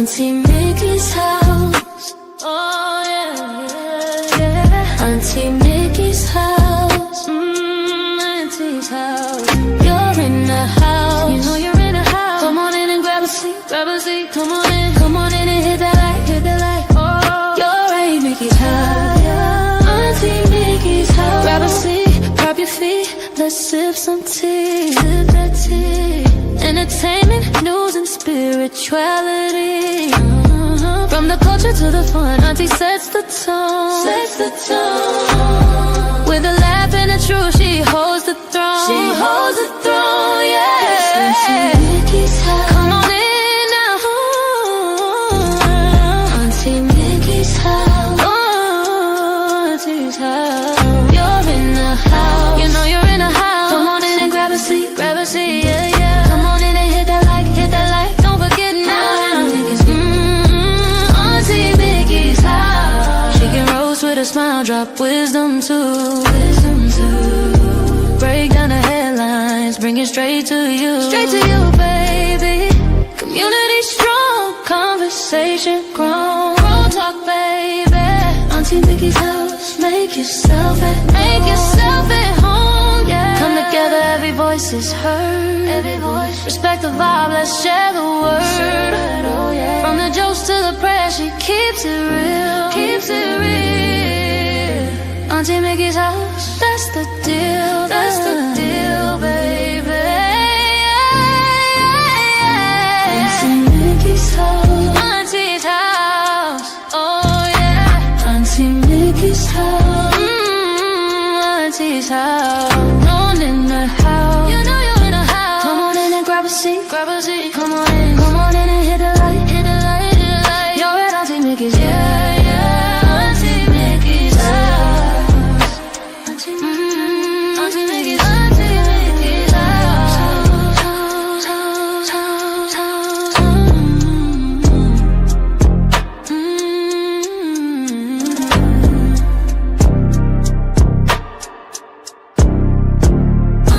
Auntie Mickey's house. Oh yeah, yeah. Auntie Mickey's house. Auntie's house. You're in the house. You know you're in the house. Come on in and grab a seat, grab a seat. Come on in and hit that light, hit that light. Oh, you're at Mickey's house. Auntie Mickey's house. Grab a seat, prop your feet. Let's sip some tea, sip that tea. Entertainment, news, and spirituality. From the culture to the fun, Auntie sets the tone. Sets the tone. With a laugh and a truth, she holds the throne. She holds the throne, yeah. Auntie Mickey's house. Come on in now. Auntie Mickey's house. Oh, Auntie's house. You're in the house. You know you're in the house. Come on in and grab a seat, yeah, yeah. Come on in and hit that light. Don't forget now. Auntie Mickey's house. She can roast with a smile, drop wisdom too. Break down the headlines, bring it straight to you. Straight to you, baby. Community strong, conversation grown. Real talk, baby. Auntie Mickey's house. Make yourself at home, yeah. Come together, every voice is heard. Every voice. Respect the vibe, let's share the word. Oh, yeah. From the jokes to the prayer, she keeps it real. Keeps it real. Auntie Mickey's house, that's the deal. That's the deal, baby. Auntie Mickey's house. Auntie's house. Oh yeah. Auntie Mickey's house. Auntie's house. Known in the house. You know you're in the house. Come on in and grab a seat, grab a seat. Come on in and hit the light, hit the light, hit the light. You're at Auntie Mickey's, yeah, yeah. Auntie Mickey's house. Auntie Mickey's, Auntie Mickey's house.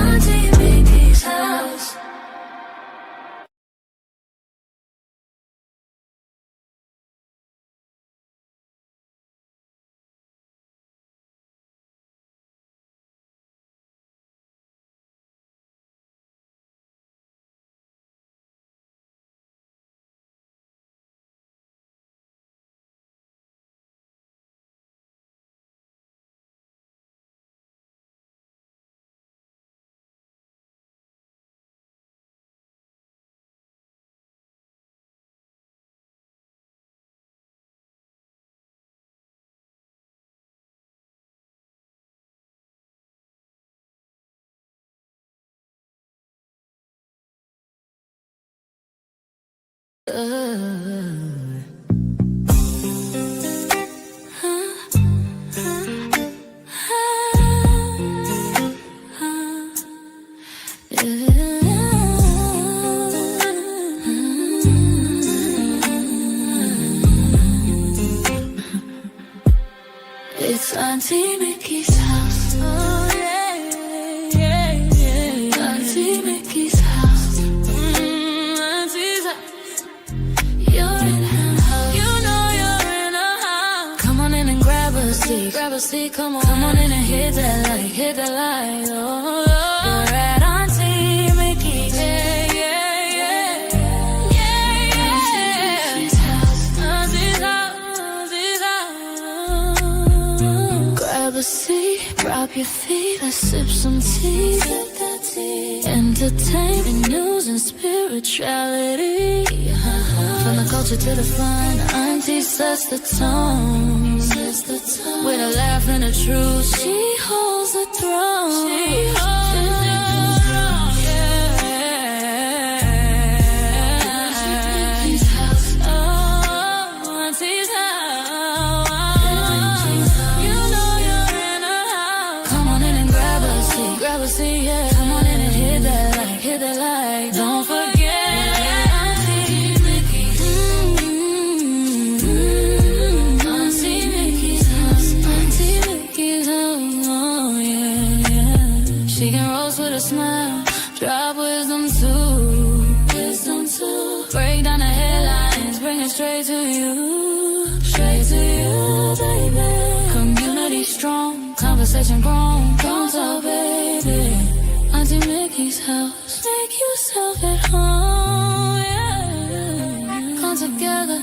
Auntie Mickey's house. It's Auntie Mickey's house. Oh yeah, yeah, yeah. Auntie Mickey's house. Auntie's house. You're in her house. You know you're in her house. Come on in and grab a seat, grab a seat. Come on in and hit that light, hit that light. Oh, you're at Auntie Mickey's. Yeah, yeah, yeah, yeah, yeah. Auntie's house. Auntie's house. Auntie's house. Grab a seat, drop your feet, let's sip some tea. Sip that tea. Entertainment, news, and spirituality. From the culture to the fun, Auntie sets the tone. Sets the tone. With a laugh and a truth, she holds the throne. She holds the throne, yeah. Auntie's house. Oh, Auntie's house. You know you're in a house. Come on in and grab a seat, yeah. Come on in and hit that light. Don't forget. Auntie Mickey's. Auntie Mickey's house. Auntie Mickey's house. Oh yeah, yeah. She can roast with a smile, drop wisdom too. listen to. Break down the headlines, bring it straight to you. Straight to you, baby. Community strong, conversation grown. Don't tell, baby. Auntie Mickey's house. Make yourself at home, yeah. Come together,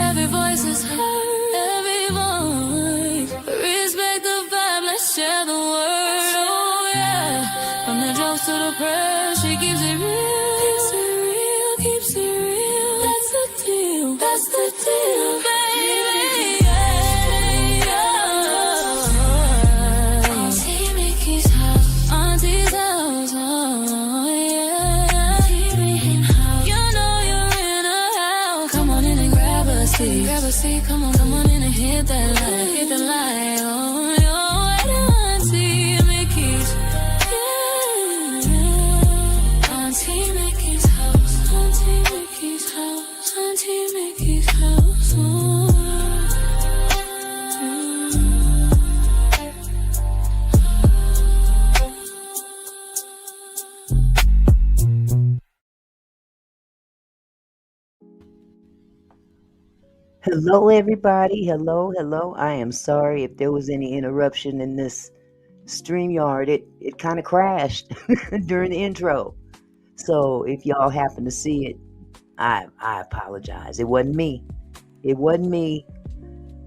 every voice is heard. Every voice. Respect the vibe, let's share the word, oh yeah. From the jokes to the prayers, she keeps it real. Keeps it real, keeps it real. That's the deal, that's the deal, baby, yeah, yeah. Auntie Mickey's house, Auntie's house, oh yeah. Auntie house, you know you're in a house. Come on in and grab a seat, come on in and hit that light, oh yeah. Auntie Mickey's, yeah. Auntie Mickey's house, Auntie Mickey's house, Auntie Mickey's house, oh. Hello, everybody. Hello. I am sorry if there was any interruption in this StreamYard. It kind of crashed during the intro. So if y'all happen to see it, I apologize. It wasn't me.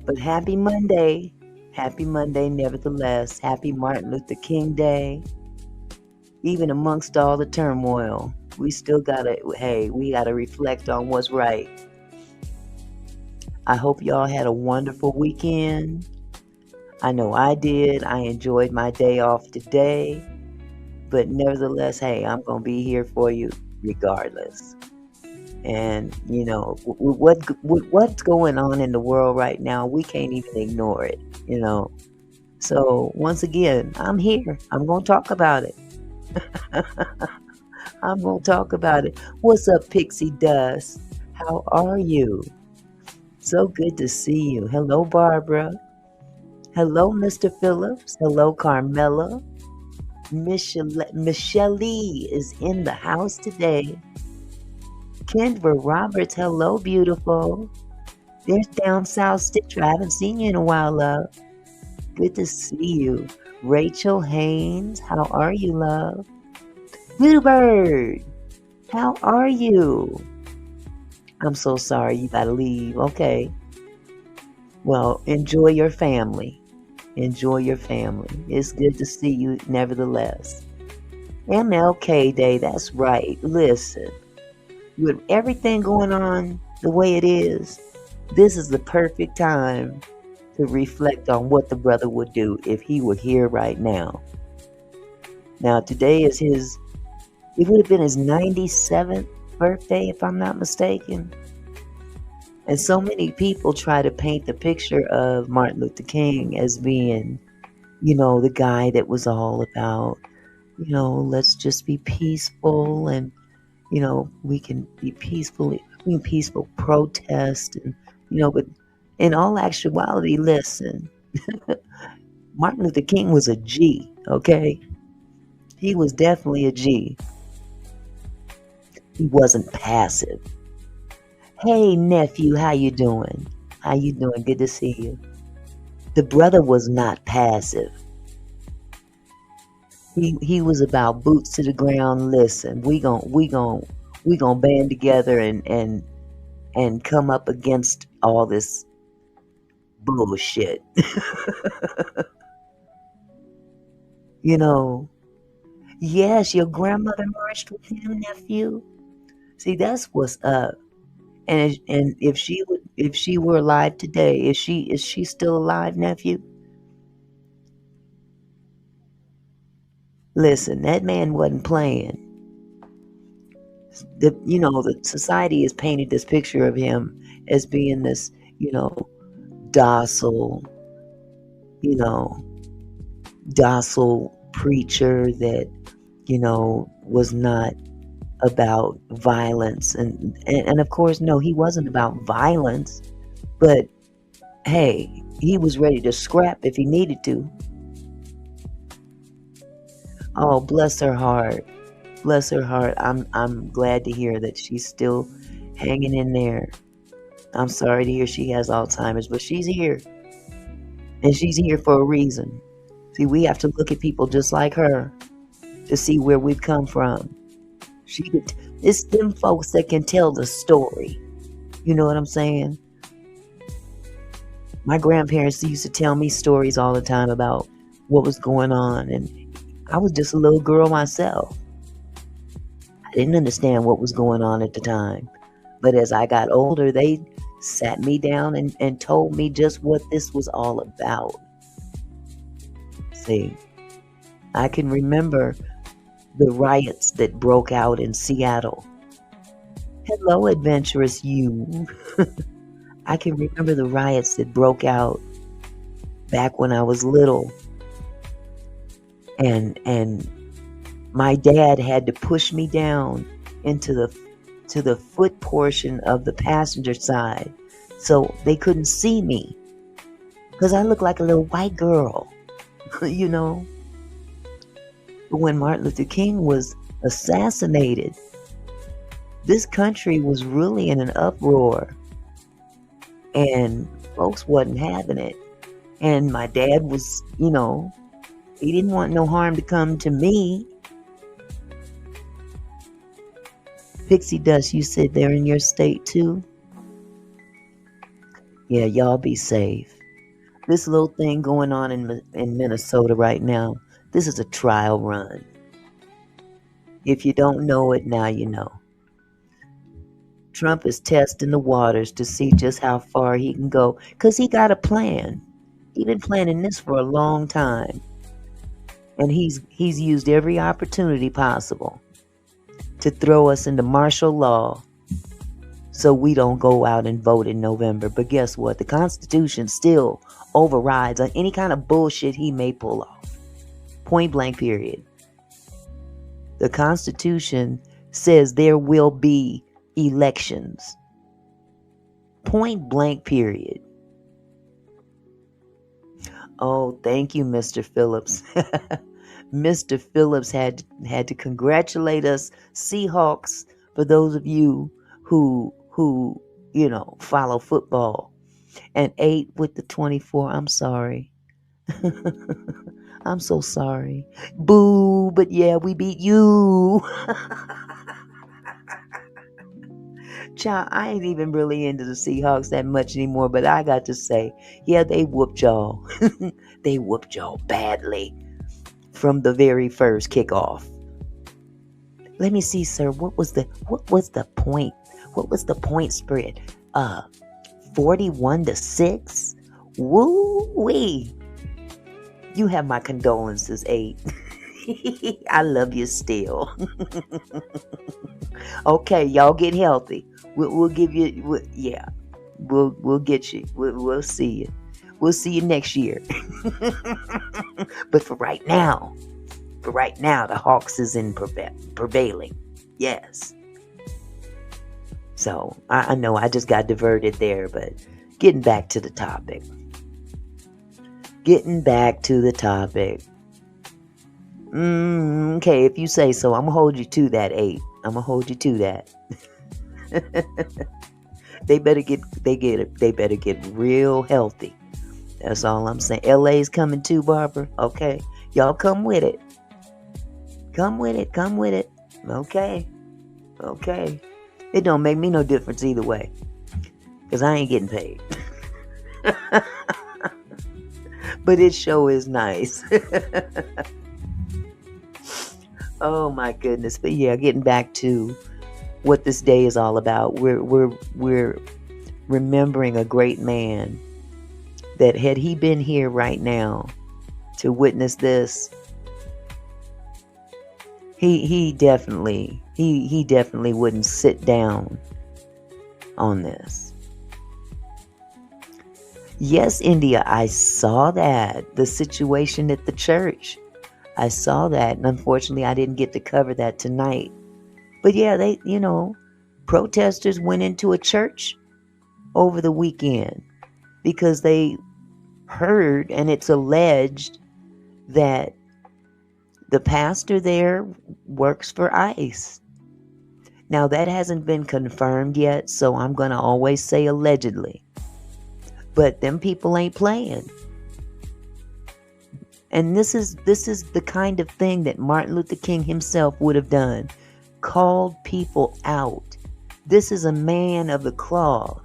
But happy Monday. Happy Monday, nevertheless. Happy Martin Luther King Day. Even amongst all the turmoil, we still we gotta reflect on what's right. I hope y'all had a wonderful weekend. I know I did. I enjoyed my day off today. But nevertheless, hey, I'm going to be here for you regardless. And, you know, what's going on in the world right now, we can't even ignore it, you know. So, once again, I'm here. I'm going to talk about it. I'm going to talk about it. What's up, Pixie Dust? How are you? So good to see you. Hello, Barbara. Hello, Mr. Phillips. Hello, Carmela. Michelle is in the house today. Kendra Roberts, hello, beautiful. There's Down South Stitcher. I haven't seen you in a while, love. Good to see you. Rachel Haynes, how are you, love? Bluebird, how are you? I'm so sorry you gotta leave. Okay. Well, enjoy your family. Enjoy your family. It's good to see you nevertheless. MLK Day, that's right. Listen, with everything going on the way it is, this is the perfect time to reflect on what the brother would do if he were here right now. Now, today is it would have been his 97th birthday, if I'm not mistaken. And so many people try to paint the picture of Martin Luther King as being, you know, the guy that was all about, you know, let's just be peaceful and, you know, we can peaceful protest and, you know, but in all actuality, listen, Martin Luther King was a G, okay? He was definitely a G. He wasn't passive. Hey, nephew, how you doing? How you doing? Good to see you. The brother was not passive. He was about boots to the ground. Listen, we gon' band together and come up against all this bullshit. You know, yes, your grandmother marched with him, nephew. See, that's what's up. And if she were alive today, is she still alive, nephew? Listen, that man wasn't playing. The society has painted this picture of him as being this, you know, docile preacher that, you know, was not about violence and of course, no, he wasn't about violence, but hey, he was ready to scrap if he needed to. Oh, bless her heart. Bless her heart. I'm glad to hear that she's still hanging in there. I'm sorry to hear she has Alzheimer's, but she's here. And she's here for a reason. See, we have to look at people just like her to see where we've come from. It's them folks that can tell the story. You know what I'm saying? My grandparents used to tell me stories all the time about what was going on, and I was just a little girl myself. I didn't understand what was going on at the time. But as I got older, they sat me down and told me just what this was all about. See, I can remember the riots that broke out in Seattle. Hello, adventurous you. I can remember the riots that broke out back when I was little. And my dad had to push me down into the foot portion of the passenger side so they couldn't see me. Because I looked like a little white girl, you know. But when Martin Luther King was assassinated, this country was really in an uproar. And folks wasn't having it. And my dad was, he didn't want no harm to come to me. Pixie Dust, you said they're in your state too? Yeah, y'all be safe. This little thing going on in Minnesota right now, this is a trial run. If you don't know it, now you know. Trump is testing the waters to see just how far he can go, because he got a plan. He's been planning this for a long time. And he's used every opportunity possible to throw us into martial law so we don't go out and vote in November. But guess what? The Constitution still overrides on any kind of bullshit he may pull off. Point blank, period. The Constitution says there will be elections. Point blank, period. Oh, thank you, Mr. Phillips. Mr. Phillips had to congratulate us Seahawks, for those of you who follow football. And 8 with the 24. I'm sorry. I'm so sorry. Boo, but yeah, we beat you. Child, I ain't even really into the Seahawks that much anymore, but I got to say, yeah, they whooped y'all. They whooped y'all badly from the very first kickoff. Let me see, sir. What was the point? What was the point spread? 41-6. Woo-wee. You have my condolences, 8. I love you still. Okay, y'all get healthy. We'll give you. We'll get you. We'll see you. We'll see you next year. But for right now, the Hawks is in prevailing. Yes. So I know I just got diverted there, but getting back to the topic. Okay, if you say so, I'm gonna hold you to that, 8. I'm gonna hold you to that. They better get real healthy. That's all I'm saying. LA's coming too, Barbara. Okay, y'all come with it. Come with it. Okay. It don't make me no difference either way, because I ain't getting paid. But it sure is nice. Oh my goodness. But yeah, getting back to what this day is all about. We're remembering a great man that, had he been here right now to witness this, he definitely wouldn't sit down on this. Yes, India, I saw that. The situation at the church. I saw that, and unfortunately I didn't get to cover that tonight. But yeah, they, protesters went into a church over the weekend because they heard, and it's alleged, that The pastor there works for ICE. Now, that hasn't been confirmed yet, so I'm going to always say allegedly. But them people ain't playing. And this is the kind of thing that Martin Luther King himself would have done. Called people out. This is a man of the cloth.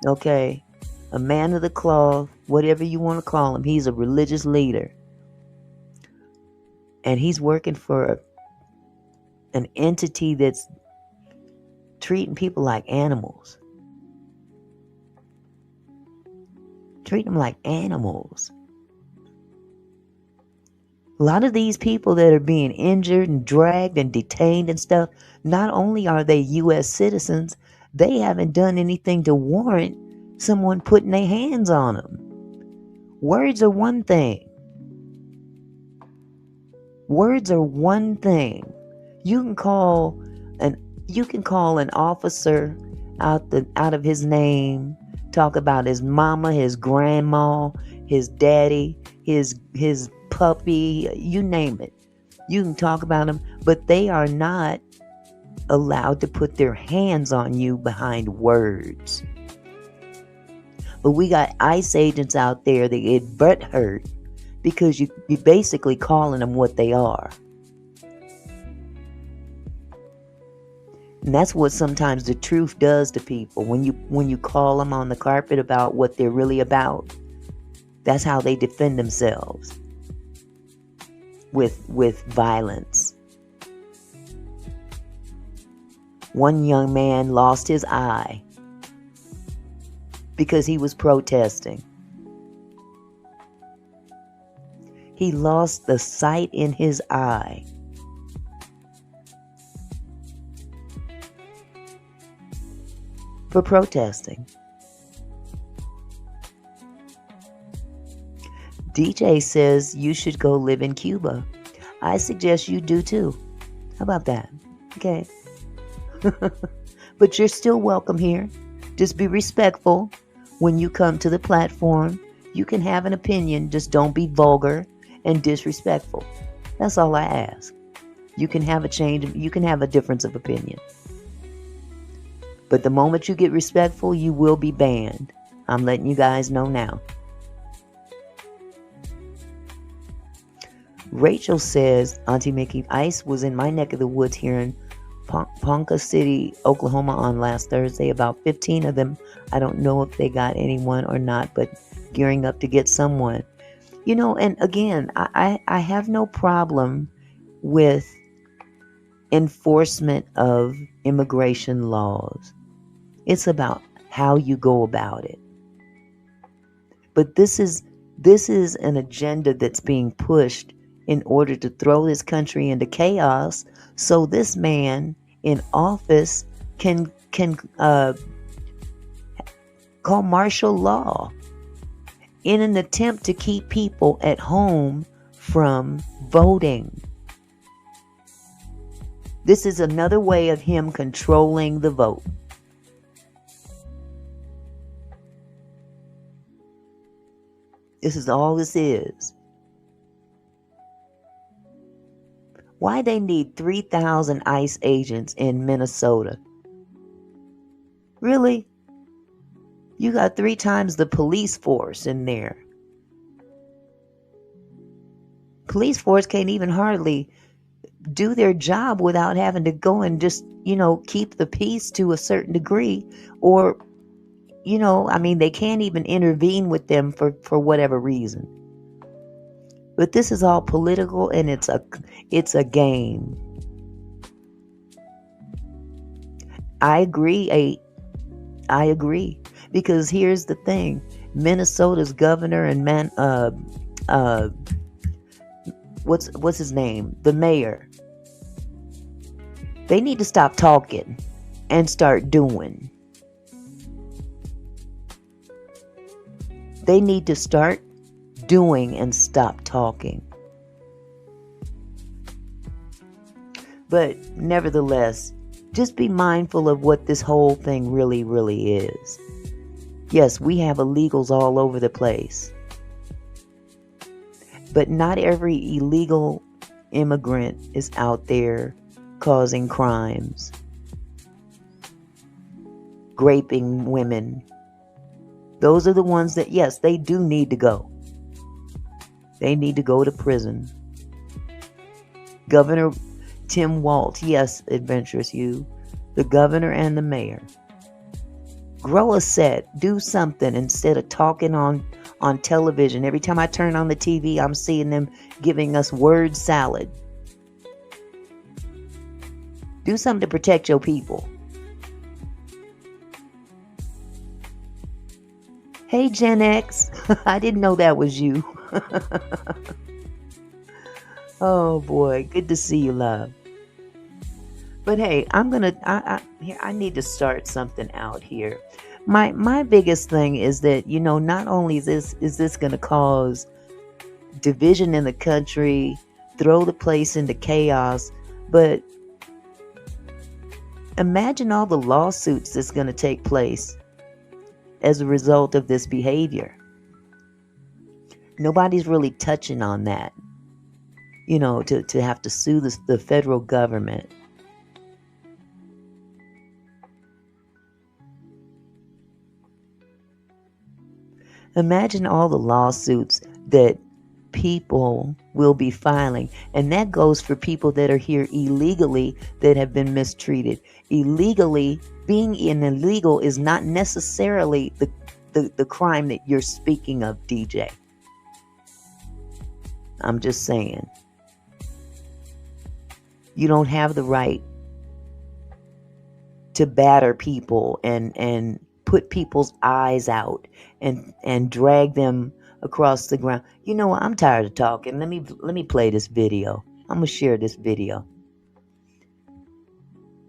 Okay? A man of the cloth, whatever you want to call him. He's a religious leader. And he's working for an entity that's treating people like animals. Treat them like animals. A lot of these people that are being injured and dragged and detained and stuff, not only are they U.S. citizens, they haven't done anything to warrant someone putting their hands on them. Words are one thing. Words are one thing. You can call an officer out of his name, talk about his mama, his grandma, his daddy, his puppy, you name it. You can talk about them, but they are not allowed to put their hands on you behind words. But we got ICE agents out there that get butthurt because you basically calling them what they are. And that's what sometimes the truth does to people. When you call them on the carpet about what they're really about, that's how they defend themselves. With violence. One young man lost his eye because he was protesting. He lost the sight in his eye. For protesting. DJ says you should go live in Cuba. I suggest you do too. How about that? Okay. But you're still welcome here. Just be respectful when you come to the platform. You can have an opinion, just don't be vulgar and disrespectful. That's all I ask. You can have a difference of opinion. But the moment you get respectful, you will be banned. I'm letting you guys know now. Rachel says, Auntie Mickey, ICE was in my neck of the woods here in Ponca City, Oklahoma on last Thursday. About 15 of them. I don't know if they got anyone or not, but gearing up to get someone. You know, and again, I have no problem with enforcement of immigration laws. It's about how you go about it. But this is an agenda that's being pushed in order to throw this country into chaos, so this man in office can call martial law in an attempt to keep people at home from voting. This is another way of him controlling the vote. This is all this is. Why they need 3,000 ICE agents in Minnesota? Really? You got 3 times the police force in there. Police force can't even hardly do their job without having to go and just, keep the peace to a certain degree. Or, they can't even intervene with them for whatever reason. But this is all political, and it's a game. I agree, I agree. Because here's the thing. Minnesota's governor and what's his name? The mayor. They need to stop talking and start doing. They need to start doing and stop talking. But nevertheless, just be mindful of what this whole thing really, really is. Yes, we have illegals all over the place. But not every illegal immigrant is out there causing crimes, raping women. Those are the ones that, yes, they do need to go. They need to go to prison. Governor Tim Walz, yes, Adventurous You, the governor and the mayor. Grow a set. Do something instead of talking on television. Every time I turn on the TV, I'm seeing them giving us word salad. Do something to protect your people. Hey, Gen X. I didn't know that was you. Oh, boy. Good to see you, love. But hey, I need to start something out here. My biggest thing is that, not only is this going to cause division in the country, throw the place into chaos, but imagine all the lawsuits that's going to take place as a result of this behavior. Nobody's really touching on that, to have to sue the federal government. Imagine all the lawsuits that people will be filing. And that goes for people that are here illegally that have been mistreated. Illegally, being illegal is not necessarily the crime that you're speaking of, DJ. I'm just saying. You don't have the right to batter people and put people's eyes out and drag them across the ground. You know what? I'm tired of talking. Let me play this video. I'm gonna share this video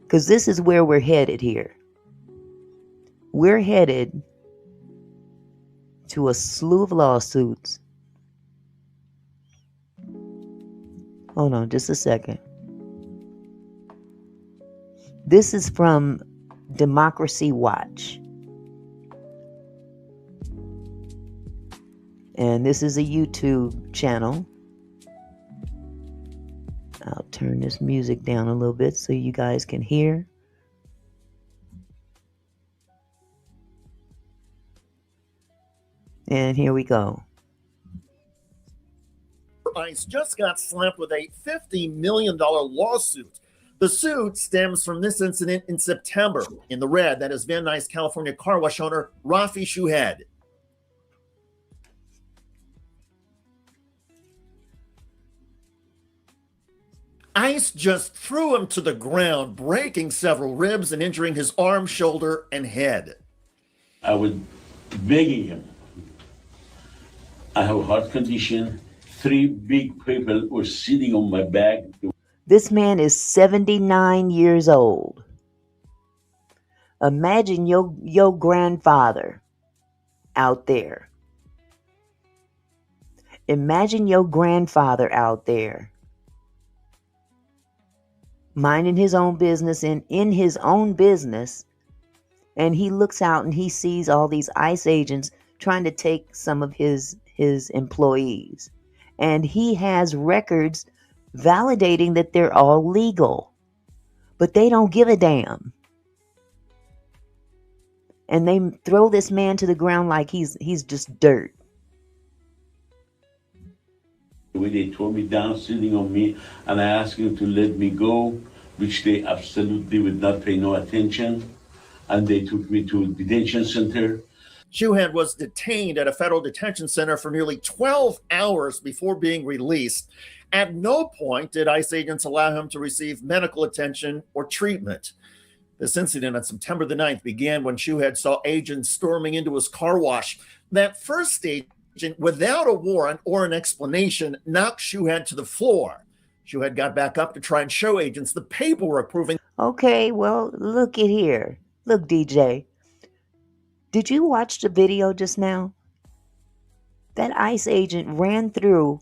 because this is where we're headed here. We're headed to a slew of lawsuits. Hold on just a second. This is from Democracy Watch. And this is a YouTube channel. I'll turn this music down a little bit so you guys can hear. And here we go. ICE just got slapped with a $50 million lawsuit. The suit stems from this incident in September. In the red, that is Van Nuys, California car wash owner Rafi Shuhed. ICE just threw him to the ground, breaking several ribs and injuring his arm, shoulder, and head. I was begging him. I have a heart condition. 3 big people were sitting on my back. This man is 79 years old. Imagine your grandfather out there. Imagine your grandfather out there minding his own business and in his own business, and he looks out and he sees all these ICE agents trying to take some of his employees, and he has records validating that they're all legal, but they don't give a damn, and they throw this man to the ground like he's just dirt. When they tore me down, sitting on me, and I asked them to let me go, which they absolutely would not pay no attention, and they took me to a detention center. Shuhed was detained at a federal detention center for nearly 12 hours before being released. At no point did ICE agents allow him to receive medical attention or treatment. This incident on September the 9th began when Shuhed saw agents storming into his car wash. That first agent, without a warrant or an explanation, knocked Shuhed to the floor. Shuhed got back up to try and show agents the paperwork proving. Okay, well, look at here. Look, DJ. Did you watch the video just now? That ICE agent ran through.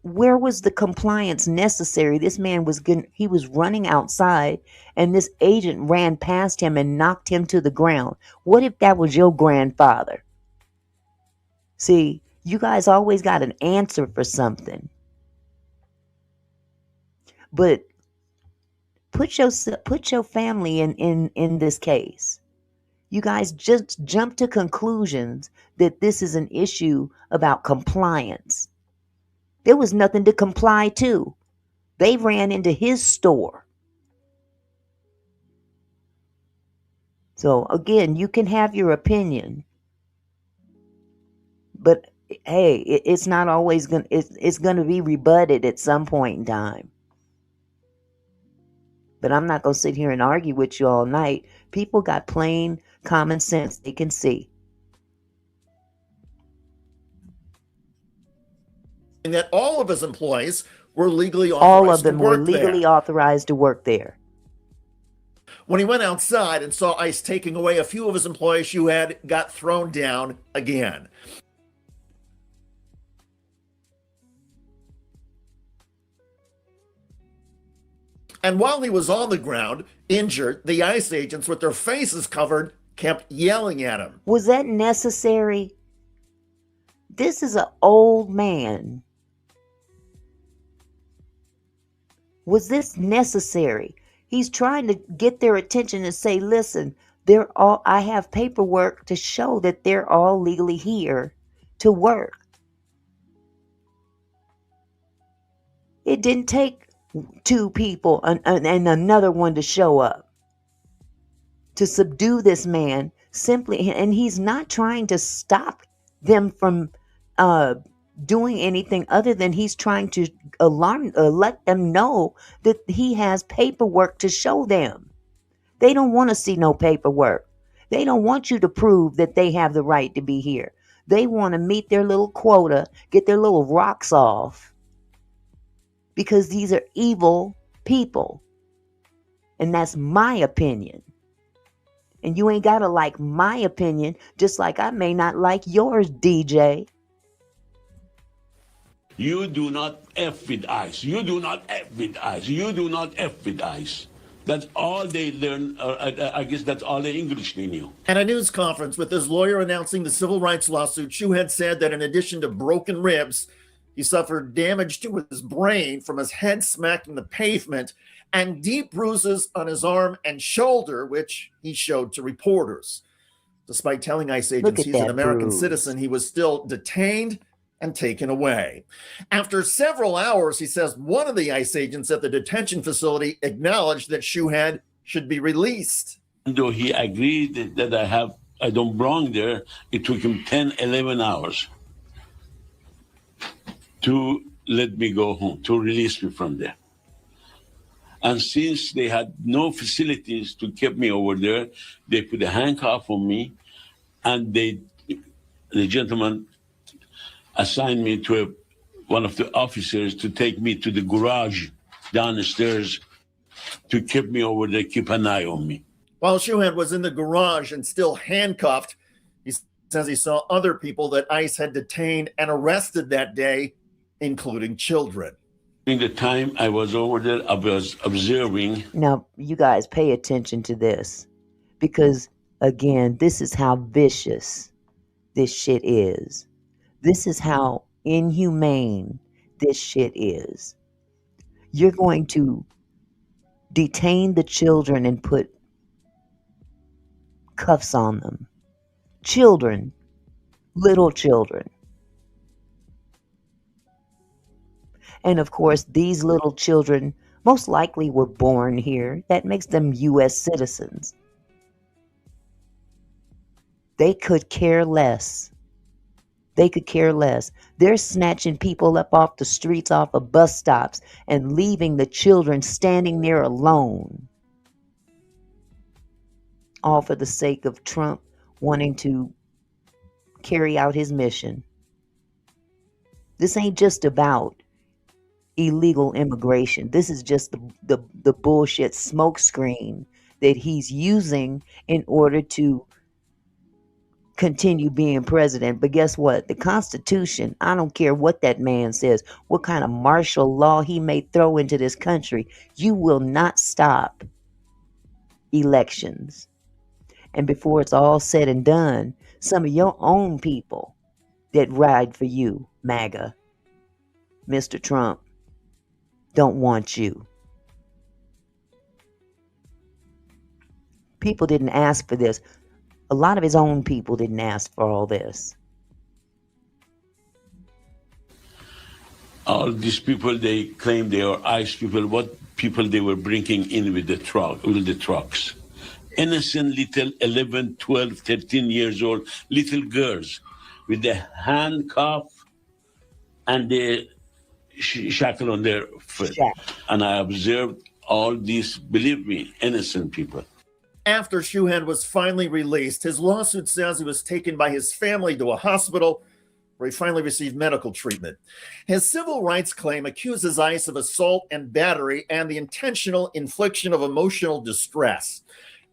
Where was the compliance necessary? This man he was running outside, and this agent ran past him and knocked him to the ground. What if that was your grandfather? See, you guys always got an answer for something. But put your family in this case. You guys just jump to conclusions that this is an issue about compliance. There was nothing to comply to. They ran into his store. So again, you can have your opinion, but hey, it's not always it's gonna be rebutted at some point in time. But I'm not gonna sit here and argue with you all night. People got plain common sense they can see. That all of his employees were legally All authorized of them to were work legally there. authorized to work there. When he went outside and saw ICE taking away a few of his employees, Shuhad got thrown down again. And while he was on the ground, injured, the ICE agents with their faces covered kept yelling at him. Was that necessary? This is an old man. Was this necessary? He's trying to get their attention and say, listen, I have paperwork to show that they're all legally here to work. It didn't take two people and another one to show up to subdue this man simply. And he's not trying to stop them from doing anything other than he's trying to let them know that he has paperwork to show them. They don't want to see no paperwork. They don't want you to prove that they have the right to be here. They want to meet their little quota, get their little rocks off, because these are evil people. And that's my opinion. And you ain't got to like my opinion, just like I may not like yours, DJ. You do not F with ICE. You do not F with ICE. You do not F with ICE. That's all they learn. I guess that's all the English they knew. At a news conference with his lawyer announcing the civil rights lawsuit, Shuhad said that in addition to broken ribs, he suffered damage to his brain from his head smacking the pavement and deep bruises on his arm and shoulder, which he showed to reporters. Despite telling ICE agents he's an American citizen, he was still detained and taken away. After several hours, he says one of the ICE agents at the detention facility acknowledged that Shuhad should be released. Though he agreed that I don't belong there, it took him 10, 11 hours to let me go home, to release me from there. And since they had no facilities to keep me over there, they put a handcuff on me, and the gentleman assigned me to one of the officers to take me to the garage down the stairs to keep me over there, keep an eye on me. While Shuhad was in the garage and still handcuffed, he says he saw other people that ICE had detained and arrested that day, including children. In the time I was over there, I was observing. Now, you guys pay attention to this, because, again, this is how vicious this shit is. This is how inhumane this shit is. You're going to detain the children and put cuffs on them. Children, little children. And of course, these little children most likely were born here. That makes them U.S. citizens. They could care less. They could care less. They're snatching people up off the streets, off of bus stops, and leaving the children standing there alone. All for the sake of Trump wanting to carry out his mission. This ain't just about illegal immigration. This is just the bullshit smokescreen that he's using in order to continue being president. But guess what? The Constitution, I don't care what that man says, what kind of martial law he may throw into this country, you will not stop elections. And before it's all said and done, some of your own people that ride for you, MAGA, Mr. Trump, don't want you. People didn't ask for this. A lot of his own people didn't ask for all this. All these people, they claim they are ICE people. What people they were bringing in with the trucks? Innocent little 11, 12, 13 years old little girls with the handcuff and the shackle on their foot. And I observed all these, believe me, innocent people. After Shuhad was finally released, his lawsuit says he was taken by his family to a hospital where he finally received medical treatment. His civil rights claim accuses ICE of assault and battery and the intentional infliction of emotional distress.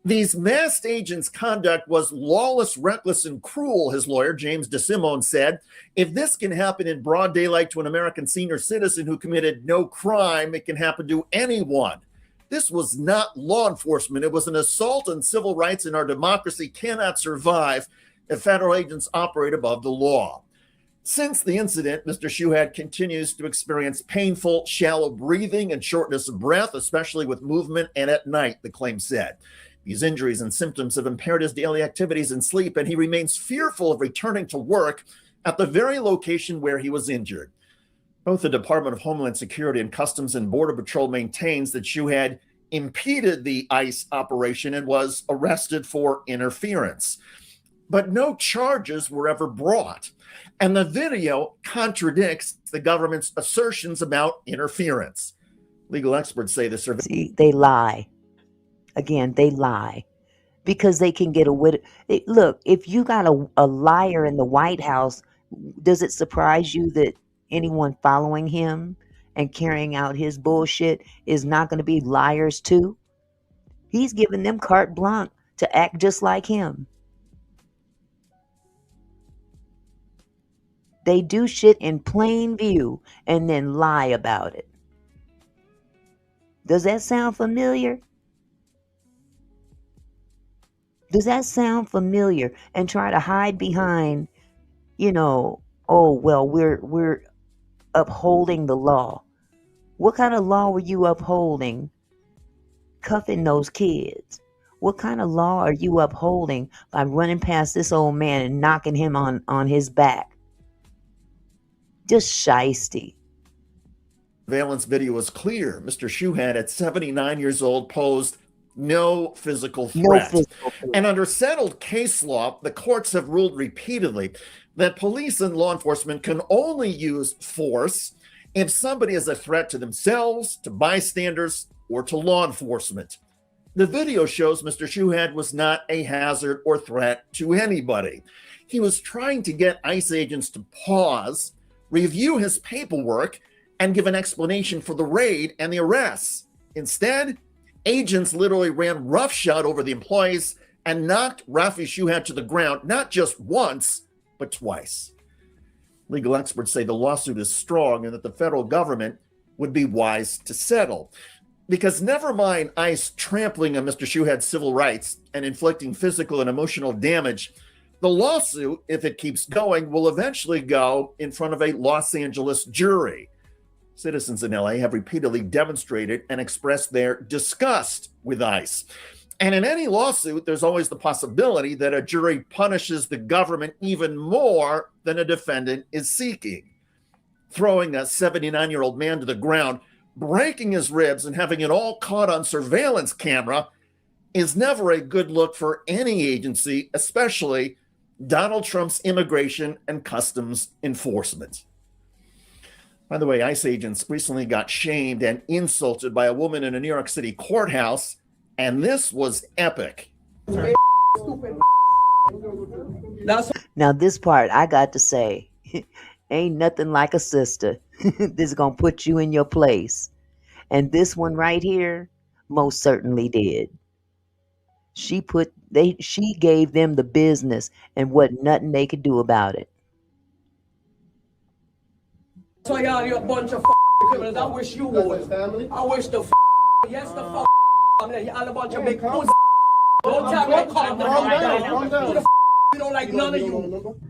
These masked agents' conduct was lawless, reckless, and cruel, his lawyer, James DeSimone, said. If this can happen in broad daylight to an American senior citizen who committed no crime, it can happen to anyone. This was not law enforcement. It was an assault on civil rights, and our democracy cannot survive if federal agents operate above the law. Since the incident, Mr. Shuhad continues to experience painful, shallow breathing and shortness of breath, especially with movement and at night, the claim said. These injuries and symptoms have impaired his daily activities and sleep, and he remains fearful of returning to work at the very location where he was injured. Both the Department of Homeland Security and Customs and Border Patrol maintains that Shuhad impeded the ICE operation and was arrested for interference. But no charges were ever brought. And the video contradicts the government's assertions about interference. Legal experts say the surveillance. See, they lie. Again, they lie because they can get away. Look, if you got a liar in the White House, does it surprise you that anyone following him and carrying out his bullshit is not going to be liars too? He's giving them carte blanche to act just like him. They do shit in plain view and then lie about it. Does that sound familiar? Does that sound familiar? And try to hide behind, oh, well, we're upholding the law. What kind of law were you upholding? Cuffing those kids. What kind of law are you upholding by running past this old man and knocking him on his back? Just shiesty. Surveillance video was clear. Mr. Shuhad, at 79 years old, posed no physical threat. And under settled case law, the courts have ruled repeatedly that police and law enforcement can only use force if somebody is a threat to themselves, to bystanders, or to law enforcement. The video shows Mr. Shuhad was not a hazard or threat to anybody. He was trying to get ICE agents to pause, review his paperwork, and give an explanation for the raid and the arrests. Instead, agents literally ran roughshod over the employees and knocked Rafi Shuhad to the ground, not just once, but twice. Legal experts say the lawsuit is strong and that the federal government would be wise to settle. Because never mind ICE trampling on Mr. Shuhad's civil rights and inflicting physical and emotional damage, the lawsuit, if it keeps going, will eventually go in front of a Los Angeles jury. Citizens in LA have repeatedly demonstrated and expressed their disgust with ICE. And in any lawsuit, there's always the possibility that a jury punishes the government even more than a defendant is seeking. Throwing a 79-year-old man to the ground, breaking his ribs, and having it all caught on surveillance camera is never a good look for any agency, especially Donald Trump's immigration and customs enforcement. By the way, ICE agents recently got shamed and insulted by a woman in a New York City courthouse, and this was epic. Now, this part, I got to say, ain't nothing like a sister. This is going to put you in your place. And this one right here most certainly did. She gave them the business and wasn't nothing they could do about it. So y'all, you're a bunch of criminals. I wish you would. I wish the yes, the y'all a bunch of big pussy. Don't tell me to calm down. Who the you don't like none of you.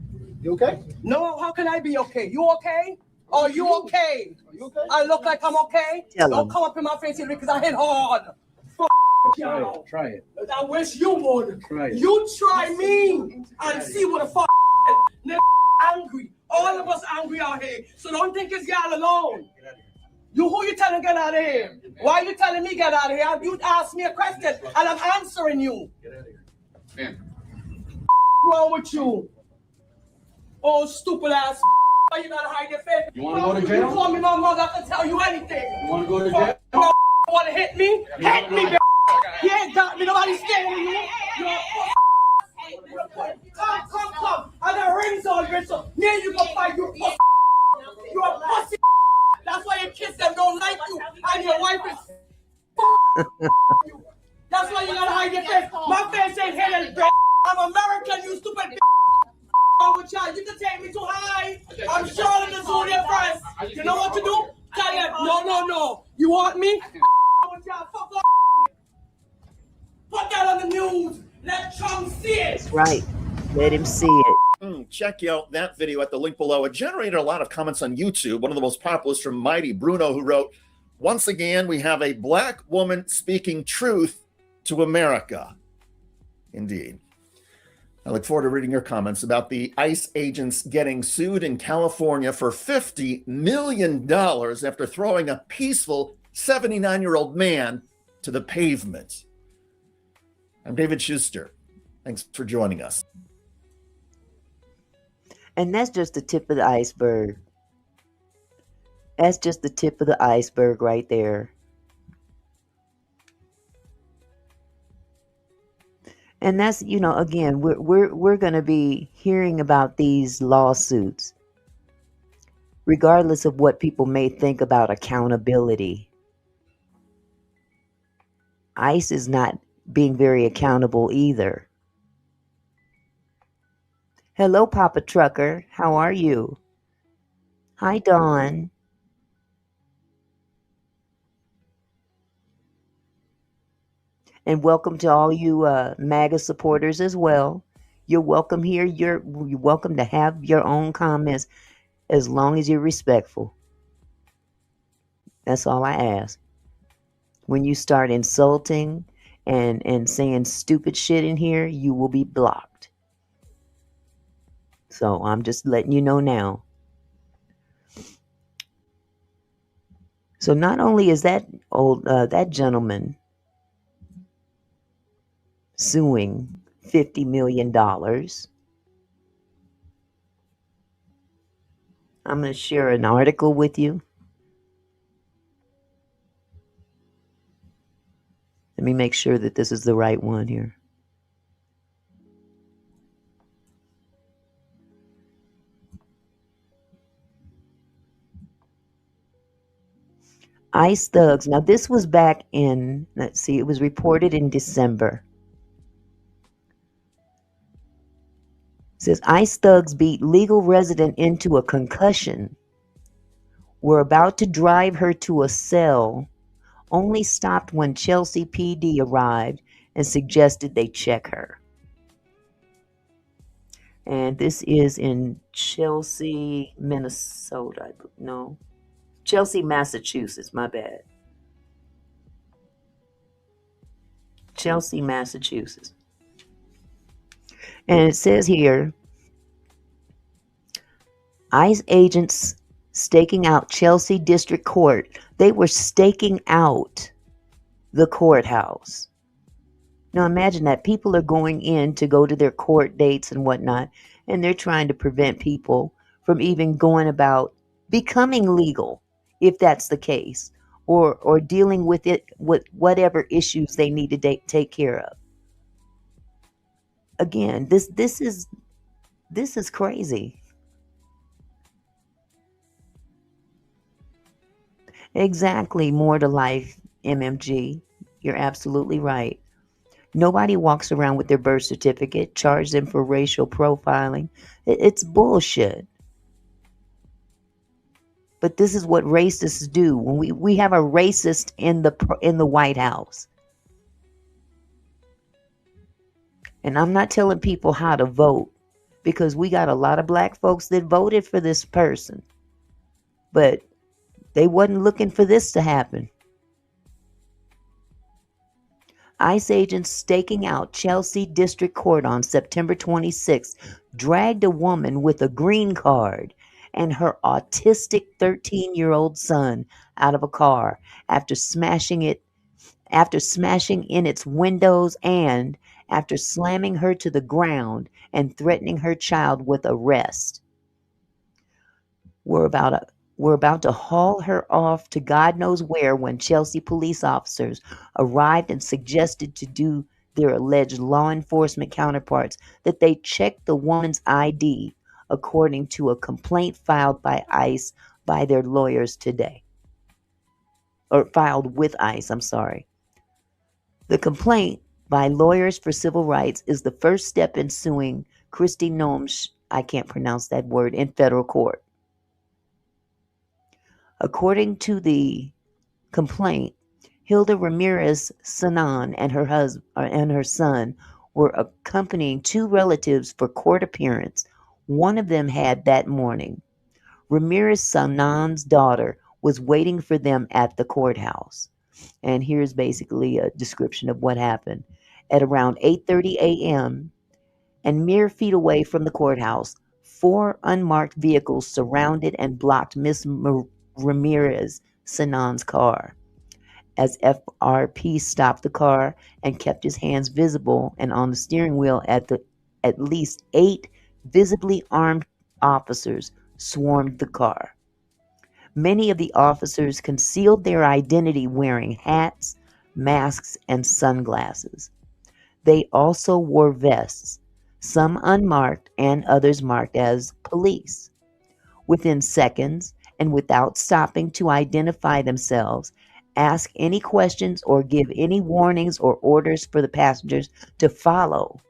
You okay? No, how can I be okay? You okay? Are you okay? Are you okay? I look like I'm okay? Tell Don't him. come up in my face here because I hit hard. y'all. Try it. I wish you would. Try it. You try me and see what the fuck. Nigga angry. All of us angry out here. So don't think it's y'all alone. You who you telling get out of here? Why you telling me get out of here? You asked me a question and I'm answering you. Get out of here. Man. What's wrong with you? Oh, stupid ass. Why you gotta hide your face? You wanna go to jail? You call me my mother, I can tell you anything. You wanna go to jail? You wanna hit me? Hit me, bitch. You ain't got me. Nobody scared of you. You're a come. I got rings on, bitch. So yeah, you gonna fight. You're a pussy. That's why your kids them don't like you. And your wife is you. That's why you gotta hide your face. My face ain't hidden, bitch. I'm American, you stupid bitch. With y'all. You can take me too high. I'm Charlotte the Zodiac first. You know what to do? Tell them, no. You want me? With y'all, fuck off. Put that on the news. Let Trump see it. That's right. Let him see it. Check out that video at the link below. It generated a lot of comments on YouTube. One of the most popular is from Mighty Bruno, who wrote, "Once again, we have a black woman speaking truth to America." Indeed. I look forward to reading your comments about the ICE agents getting sued in California for $50 million after throwing a peaceful 79-year-old man to the pavement. I'm David Schuster. Thanks for joining us. And that's just the tip of the iceberg. That's just the tip of the iceberg right there. And that's, again, we're going to be hearing about these lawsuits, regardless of what people may think about accountability. ICE is not being very accountable either. Hello, Papa Trucker. How are you? Hi, Dawn. And welcome to all you MAGA supporters as well. You're welcome here. You're welcome to have your own comments as long as you're respectful. That's all I ask. When you start insulting and saying stupid shit in here, you will be blocked. So I'm just letting you know now. So not only is that gentleman suing $50 million. I'm going to share an article with you. Let me make sure that this is the right one here. ICE thugs. Now this was back in, let's see, it was reported in December. It says ICE thugs beat legal resident into a concussion. Were about to drive her to a cell, only stopped when Chelsea PD arrived and suggested they check her. And this is in Chelsea, Minnesota. No, Chelsea, Massachusetts. My bad. Chelsea, Massachusetts. And it says here, ICE agents staking out Chelsea District Court. They were staking out the courthouse. Now imagine that. People are going in to go to their court dates and whatnot, and they're trying to prevent people from even going about becoming legal, if that's the case, or dealing with it, with whatever issues they need to take care of. Again, this is crazy. Exactly, more to life, MMG. You're absolutely right. Nobody walks around with their birth certificate, charge them for racial profiling. It's bullshit. But this is what racists do. When we have a racist in the White House. And I'm not telling people how to vote, because we got a lot of black folks that voted for this person. But they wasn't looking for this to happen. ICE agents staking out Chelsea District Court on September 26th dragged a woman with a green card and her autistic 13-year-old son out of a car after smashing in its windows and after slamming her to the ground and threatening her child with arrest. We're about to haul her off to God knows where when Chelsea police officers arrived and suggested to their alleged law enforcement counterparts that they check the woman's ID, according to a complaint filed by ICE by their lawyers today. Or filed with ICE, I'm sorry. The complaint by Lawyers for Civil Rights is the first step in suing Kristi Noem, I can't pronounce that word, in federal court. According to the complaint, Hilda Ramirez Sanan and her son were accompanying two relatives for court appearance. One of them had that morning. Ramirez Sanan's daughter was waiting for them at the courthouse. And here's basically a description of what happened. At around 8:30 a.m., and mere feet away from the courthouse, 4 unmarked vehicles surrounded and blocked Miss Ramirez Sanan's car. As FRP stopped the car and kept his hands visible and on the steering wheel, at least 8 visibly armed officers swarmed the car. Many of the officers concealed their identity wearing hats, masks, and sunglasses. They also wore vests, some unmarked and others marked as police. Within seconds, and without stopping to identify themselves, ask any questions, or give any warnings or orders for the passengers to follow,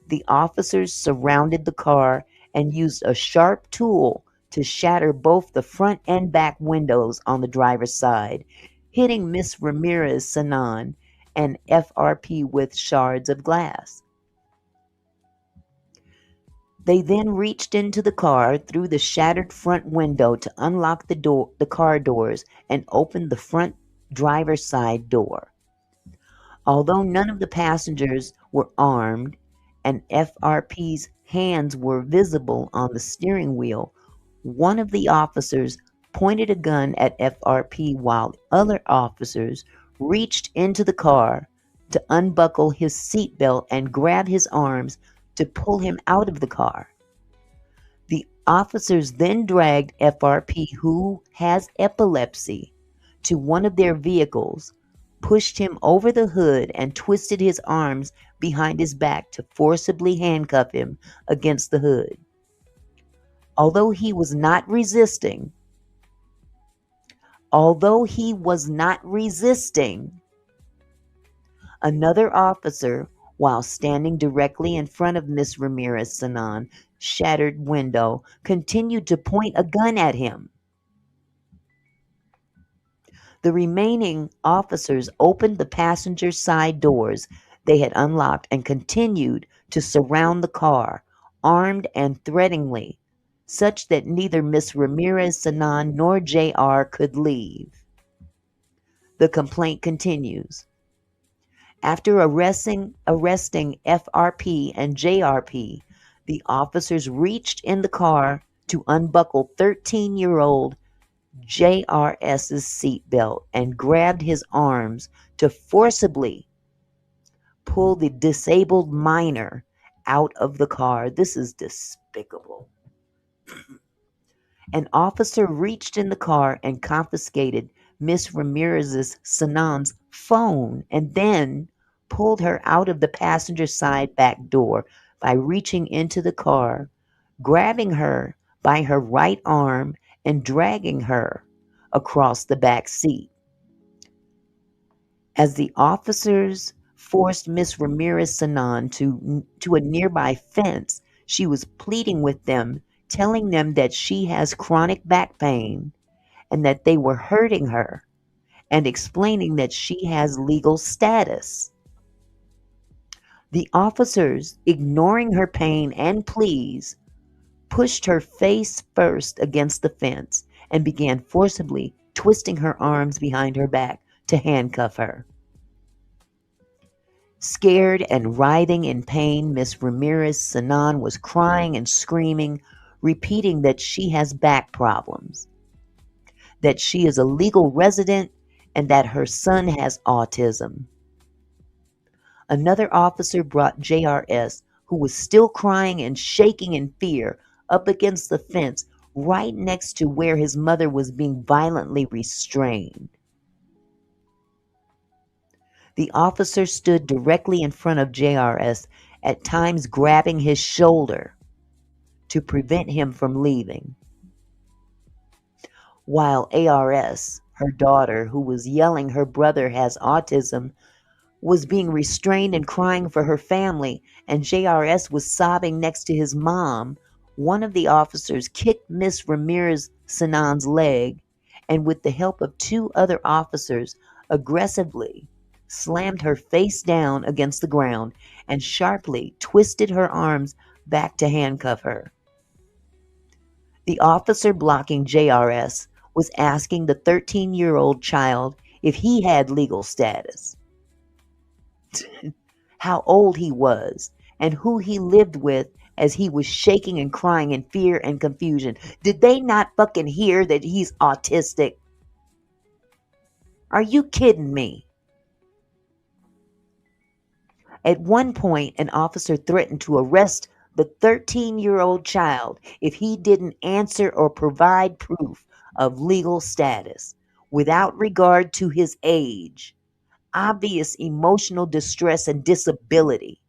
the officers surrounded the car and used a sharp tool to shatter both the front and back windows on the driver's side, hitting Miss Ramirez Sanan and FRP with shards of glass. They then reached into the car through the shattered front window to unlock the car doors and open the front driver's side door. Although none of the passengers were armed and FRP's hands were visible on the steering wheel, one of the officers pointed a gun at FRP while other officers reached into the car to unbuckle his seatbelt and grab his arms to pull him out of the car. The officers then dragged FRP, who has epilepsy, to one of their vehicles, pushed him over the hood, and twisted his arms behind his back to forcibly handcuff him against the hood. Although he was not resisting, another officer, while standing directly in front of Miss Ramirez Sanan's shattered window, continued to point a gun at him. The remaining officers opened the passenger side doors they had unlocked and continued to surround the car, armed and threateningly, such that neither Miss Ramirez Sanan nor JR could leave. The complaint continues. After arresting FRP and JRP, the officers reached in the car to unbuckle 13-year-old JRS's seatbelt and grabbed his arms to forcibly pull the disabled minor out of the car. This is despicable. An officer reached in the car and confiscated Miss Ramirez Sanan's phone and then pulled her out of the passenger side back door by reaching into the car, grabbing her by her right arm and dragging her across the back seat. As the officers forced Miss Ramirez Sanan to a nearby fence, she was pleading with them, telling them that she has chronic back pain and that they were hurting her, and explaining that she has legal status. The officers, ignoring her pain and pleas, pushed her face first against the fence and began forcibly twisting her arms behind her back to handcuff her. Scared and writhing in pain, Miss Ramirez Sanan was crying and screaming, repeating that she has back problems, that she is a legal resident, and that her son has autism. Another officer brought JRS, who was still crying and shaking in fear, up against the fence right next to where his mother was being violently restrained. The officer stood directly in front of JRS, at times grabbing his shoulder to prevent him from leaving. While ARS, her daughter, who was yelling her brother has autism, was being restrained and crying for her family, and JRS was sobbing next to his mom, one of the officers kicked Miss Ramirez Sanan's leg and, with the help of two other officers, aggressively slammed her face down against the ground and sharply twisted her arms back to handcuff her. The officer blocking JRS was asking the 13-year-old child if he had legal status, how old he was, and who he lived with, as he was shaking and crying in fear and confusion. Did they not fucking hear that he's autistic? Are you kidding me? At one point, an officer threatened to arrest the 13-year-old child if he didn't answer or provide proof of legal status, without regard to his age, obvious emotional distress, and disability.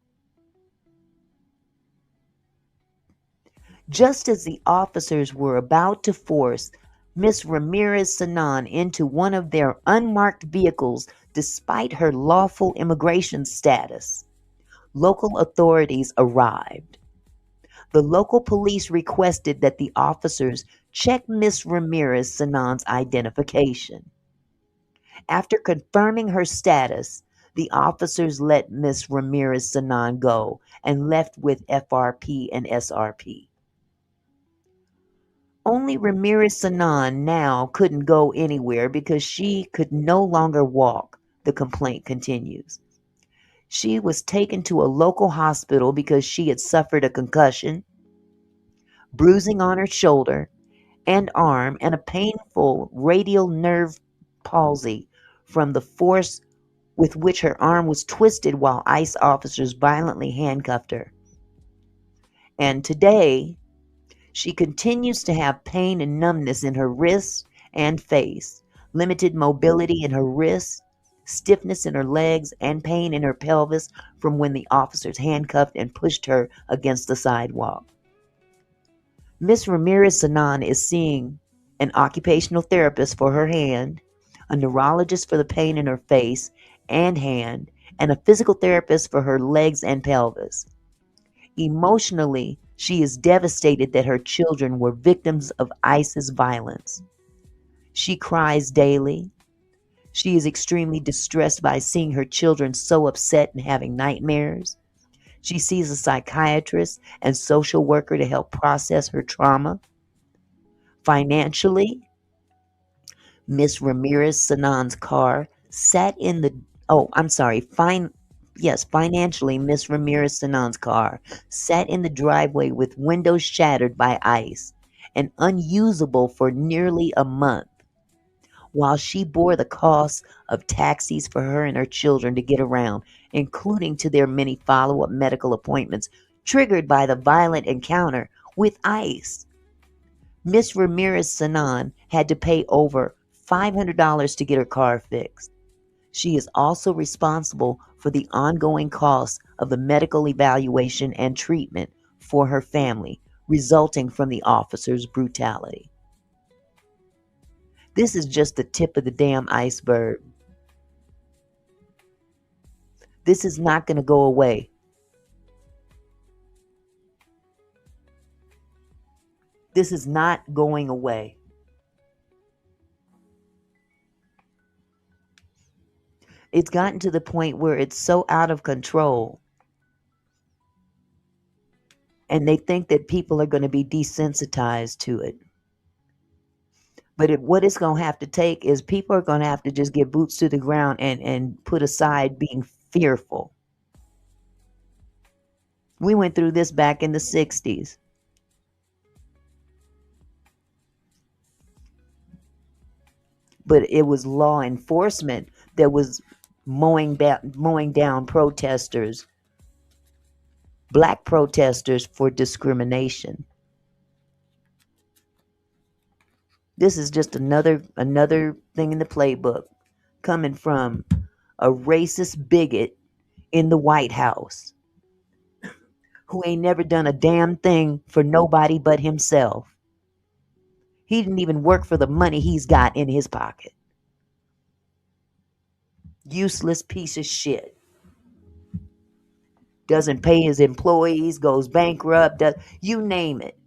Just as the officers were about to force Miss Ramirez Sanan into one of their unmarked vehicles despite her lawful immigration status, local authorities arrived. The local police requested that the officers check Miss Ramirez Sanan's identification. After confirming her status, the officers let Miss Ramirez Sanan go and left with FRP and SRP. Only Ramirez Sanan now couldn't go anywhere because she could no longer walk, the complaint continues. She was taken to a local hospital because she had suffered a concussion, bruising on her shoulder and arm, and a painful radial nerve palsy from the force with which her arm was twisted while ICE officers violently handcuffed her. And today, she continues to have pain and numbness in her wrists and face, limited mobility in her wrists, stiffness in her legs, and pain in her pelvis from when the officers handcuffed and pushed her against the sidewalk. Miss Ramirez Sanan is seeing an occupational therapist for her hand, a neurologist for the pain in her face and hand, and a physical therapist for her legs and pelvis. Emotionally, she is devastated that her children were victims of ICE's violence. She cries daily. She is extremely distressed by seeing her children so upset and having nightmares. She sees a psychiatrist and social worker to help process her trauma. Financially, Miss Ramirez Sanan's car sat in the financially, Miss Ramirez Sanan's car sat in the driveway with windows shattered by ice and unusable for nearly a month, while she bore the cost of taxis for her and her children to get around, including to their many follow-up medical appointments triggered by the violent encounter with ICE. Miss Ramirez Sanan had to pay over $500 to get her car fixed. She is also responsible for the ongoing costs of the medical evaluation and treatment for her family, resulting from the officers' brutality. This is just the tip of the damn iceberg. This is not going to go away. This is not going away. It's gotten to the point where it's so out of control. And they think that people are going to be desensitized to it. But what it's going to have to take is people are going to have to just get boots to the ground and put aside being fearful. We went through this back in the 60s. But it was law enforcement that was mowing down protesters, black protesters, for discrimination. This is just another thing in the playbook coming from a racist bigot in the White House who ain't never done a damn thing for nobody but himself. He didn't even work for the money he's got in his pocket. Useless piece of shit. Doesn't pay his employees, goes bankrupt, you name it.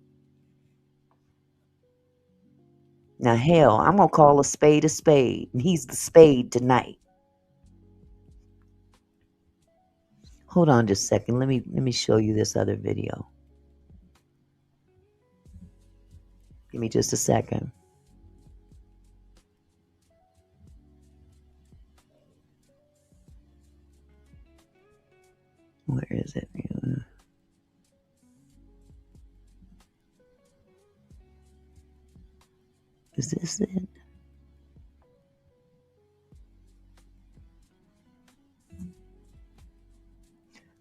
Now hell, I'm gonna call a spade, and he's the spade tonight. Hold on just a second. Let me show you this other video. Give me just a second. Where is it? Is this it?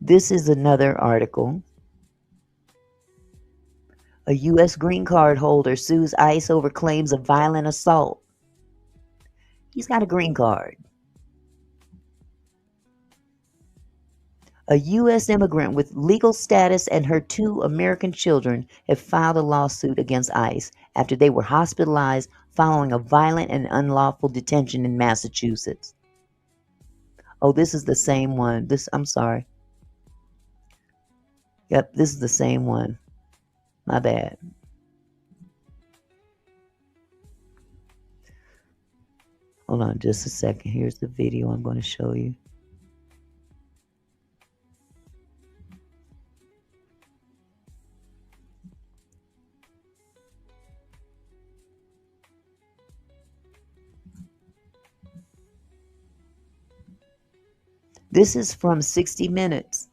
This is another article. A U.S. green card holder sues ICE over claims of violent assault. He's got a green card. A U.S. immigrant with legal status and her 2 American children have filed a lawsuit against ICE after they were hospitalized following a violent and unlawful detention in Massachusetts. Oh, this is the same one. I'm sorry. Yep, this is the same one. My bad. Hold on just a second. Here's the video I'm going to show you. This is from 60 Minutes.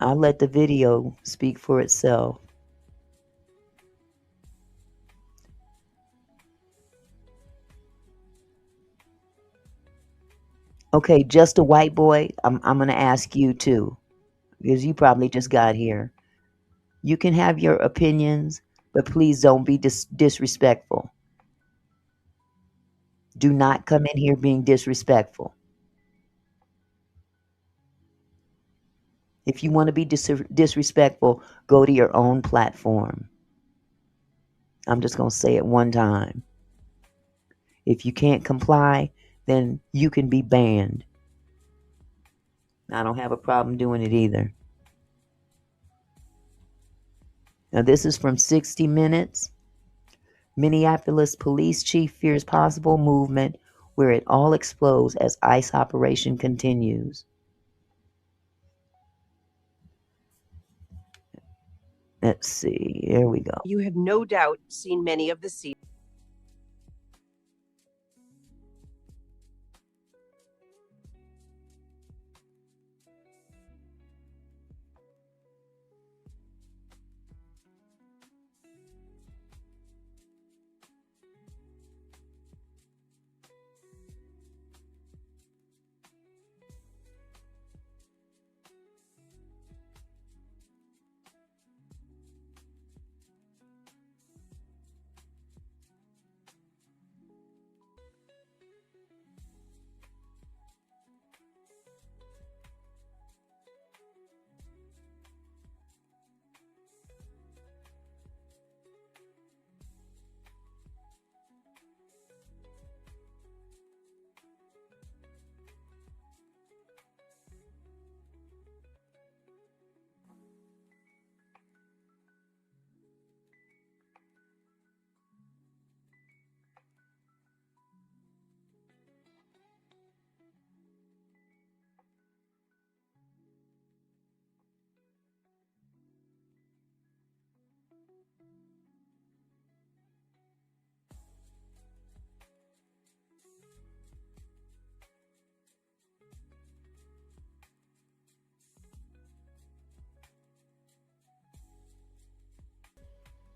I'll let the video speak for itself. Okay, just a white boy, I'm going to ask you too, because you probably just got here. You can have your opinions, but please don't be disrespectful. Do not come in here being disrespectful. If you want to be disrespectful, go to your own platform. I'm just going to say it one time. If you can't comply, then you can be banned. I don't have a problem doing it either. Now, this is from 60 Minutes. Minneapolis police chief fears possible movement where it all explodes as ICE operation continues. Let's see. Here we go. You have no doubt seen many of the scenes.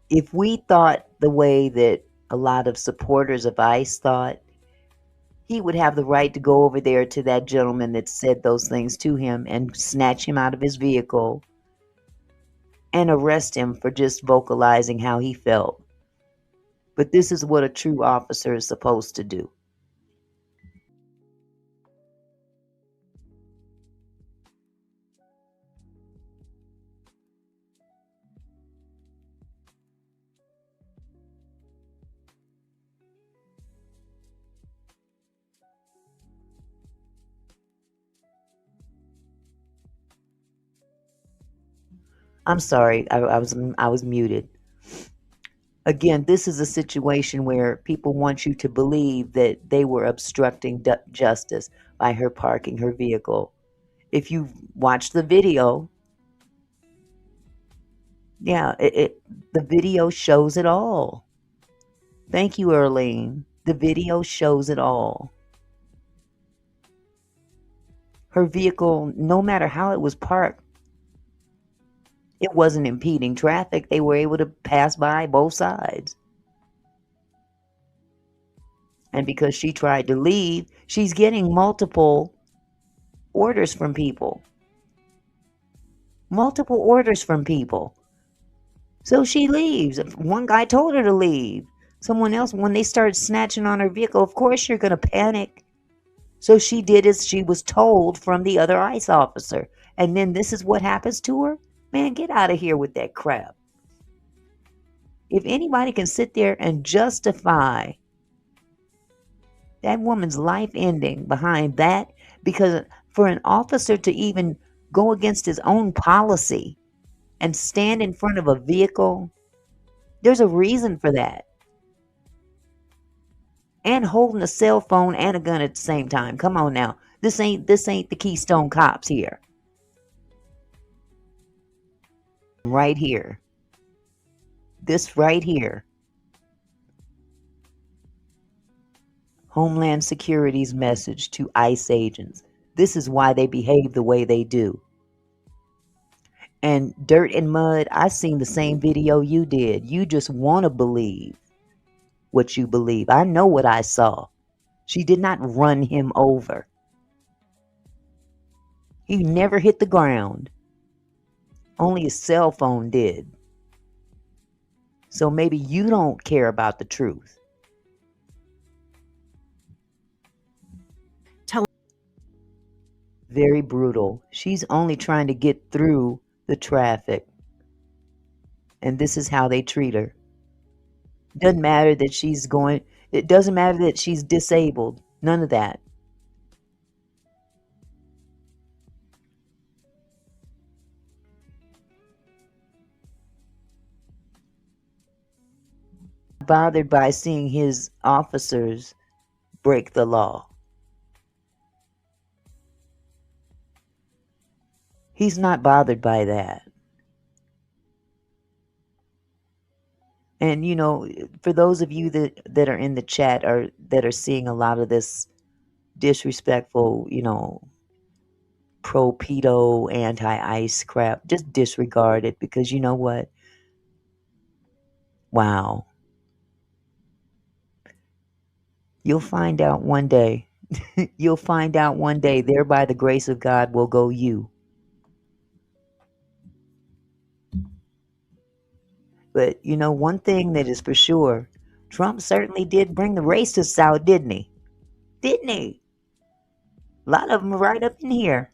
If we thought the way that a lot of supporters of ICE thought, he would have the right to go over there to that gentleman that said those things to him and snatch him out of his vehicle and arrest him for just vocalizing how he felt. But this is what a true officer is supposed to do. I'm sorry, I was muted. Again, this is a situation where people want you to believe that they were obstructing justice by her parking her vehicle. If you watch the video, yeah, the video shows it all. Thank you, Earlene. The video shows it all. Her vehicle, no matter how it was parked, it wasn't impeding traffic. They were able to pass by both sides. And because she tried to leave, she's getting multiple orders from people. Multiple orders from people. So she leaves. One guy told her to leave. Someone else, when they start snatching on her vehicle, of course you're going to panic. So she did as she was told from the other ICE officer. And then this is what happens to her? Man, get out of here with that crap. If anybody can sit there and justify that woman's life ending behind that, because for an officer to even go against his own policy and stand in front of a vehicle, there's a reason for that. And holding a cell phone and a gun at the same time. Come on now. This ain't the Keystone Cops here. Right here. This right here. Homeland Security's message to ICE agents. This is why they behave the way they do. And Dirt and Mud, I seen the same video you did. You just want to believe what you believe. I know what I saw. She did not run him over. He never hit the ground. Only his cell phone did. So maybe you don't care about the truth. Very brutal. She's only trying to get through the traffic. And this is how they treat her. Doesn't matter that she's going, it doesn't matter that she's disabled. None of that. Bothered by seeing his officers break the law. He's not bothered by that. And, you know, for those of you that are in the chat or that are seeing a lot of this disrespectful, you know, pro-pedo, anti-ICE crap, just disregard it, because you know what? Wow. You'll find out one day. You'll find out one day. There, by the grace of God, will go you. But, you know, one thing that is for sure, Trump certainly did bring the racists out, didn't he? Didn't he? A lot of them are right up in here.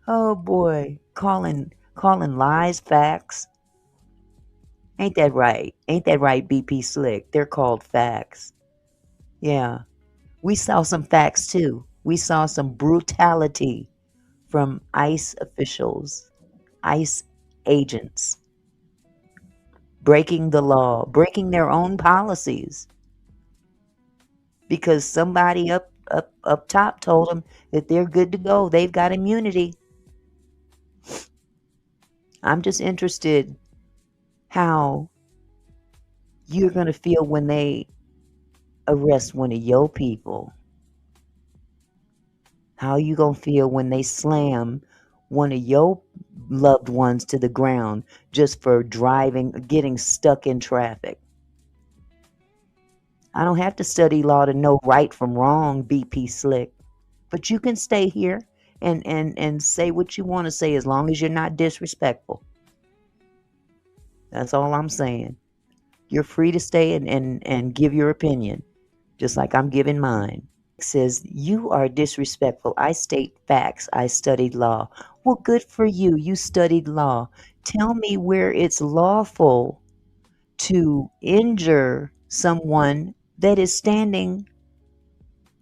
Oh, boy. Calling lies facts. Ain't that right? Ain't that right, BP Slick? They're called facts. Yeah. We saw some facts, too. We saw some brutality from ICE officials, ICE agents. Breaking the law, breaking their own policies. Because somebody up top told them that they're good to go. They've got immunity. I'm just interested how you're going to feel when they arrest one of your people. How you going to feel when they slam one of your loved ones to the ground just for driving, getting stuck in traffic. I don't have to study law to know right from wrong, BP Slick. But you can stay here and say what you want to say as long as you're not disrespectful. That's all I'm saying. You're free to stay and give your opinion, just like I'm giving mine. It says, you are disrespectful. I state facts. I studied law. Well, good for you. You studied law. Tell me where it's lawful to injure someone that is standing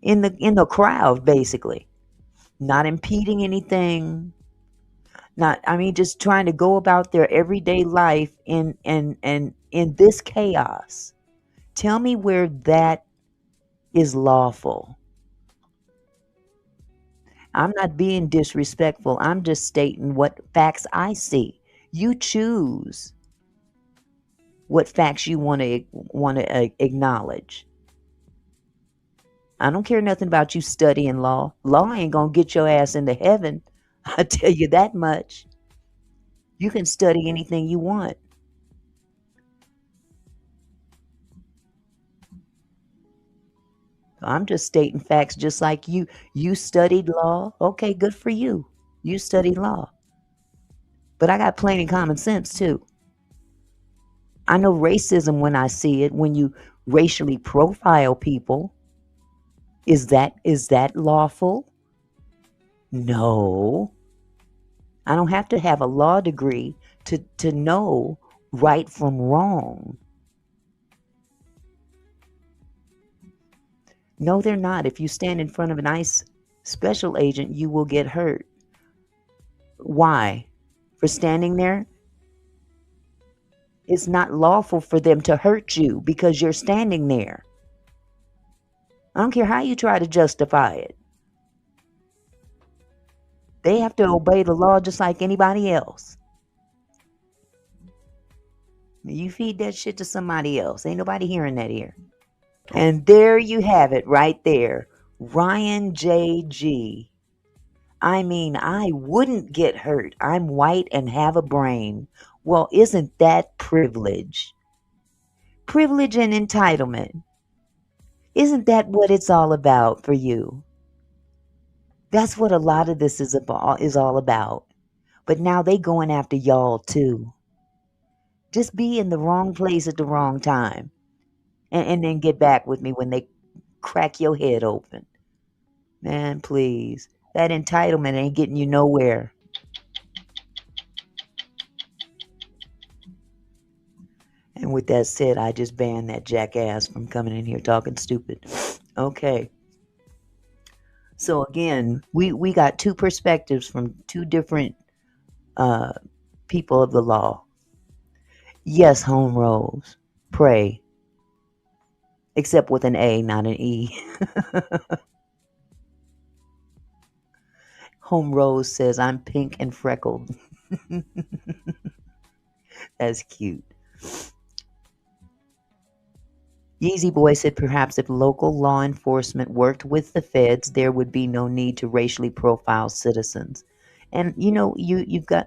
in the crowd, basically. Not impeding anything. Just trying to go about their everyday life in this chaos. Tell me where that is lawful. I'm not being disrespectful. I'm just stating what facts I see. You choose what facts you want to acknowledge. I don't care nothing about you studying law. Law ain't gonna get your ass into heaven. I tell you that much. You can study anything you want. I'm just stating facts just like you. You studied law. Okay, good for you. You studied law. But I got plenty of common sense too. I know racism when I see it, when you racially profile people. Is that lawful? No. I don't have to have a law degree to know right from wrong. No, they're not. If you stand in front of an ICE special agent, you will get hurt. Why? For standing there? It's not lawful for them to hurt you because you're standing there. I don't care how you try to justify it. They have to obey the law just like anybody else. You feed that shit to somebody else. Ain't nobody hearing that here. And there you have it right there. Ryan J.G. I mean, I wouldn't get hurt. I'm white and have a brain. Well, isn't that privilege? Privilege and entitlement. Isn't that what it's all about for you? That's what a lot of this is all about. But now they going after y'all too. Just be in the wrong place at the wrong time. And then get back with me when they crack your head open. Man, please. That entitlement ain't getting you nowhere. And with that said, I just banned that jackass from coming in here talking stupid. Okay. So again, we got two perspectives from two different people of the law. Yes, Home Rose. Pray. Except with an A, not an E. Home Rose says, I'm pink and freckled. That's cute. Yeezy Boy said perhaps if local law enforcement worked with the feds, there would be no need to racially profile citizens. And you know,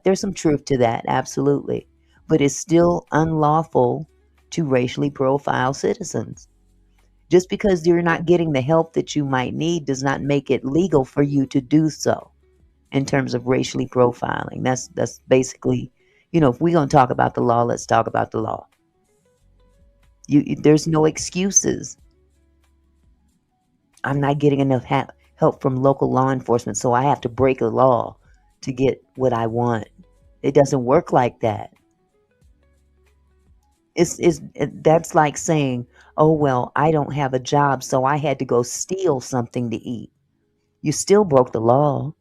there's some truth to that, absolutely. But it's still unlawful to racially profile citizens. Just because you're not getting the help that you might need does not make it legal for you to do so in terms of racially profiling. That's basically, if we're going to talk about the law, let's talk about the law. There's no excuses. I'm not getting enough help from local law enforcement, so I have to break a law to get what I want. It doesn't work like that. That's like saying, oh, well, I don't have a job, so I had to go steal something to eat. You still broke the law,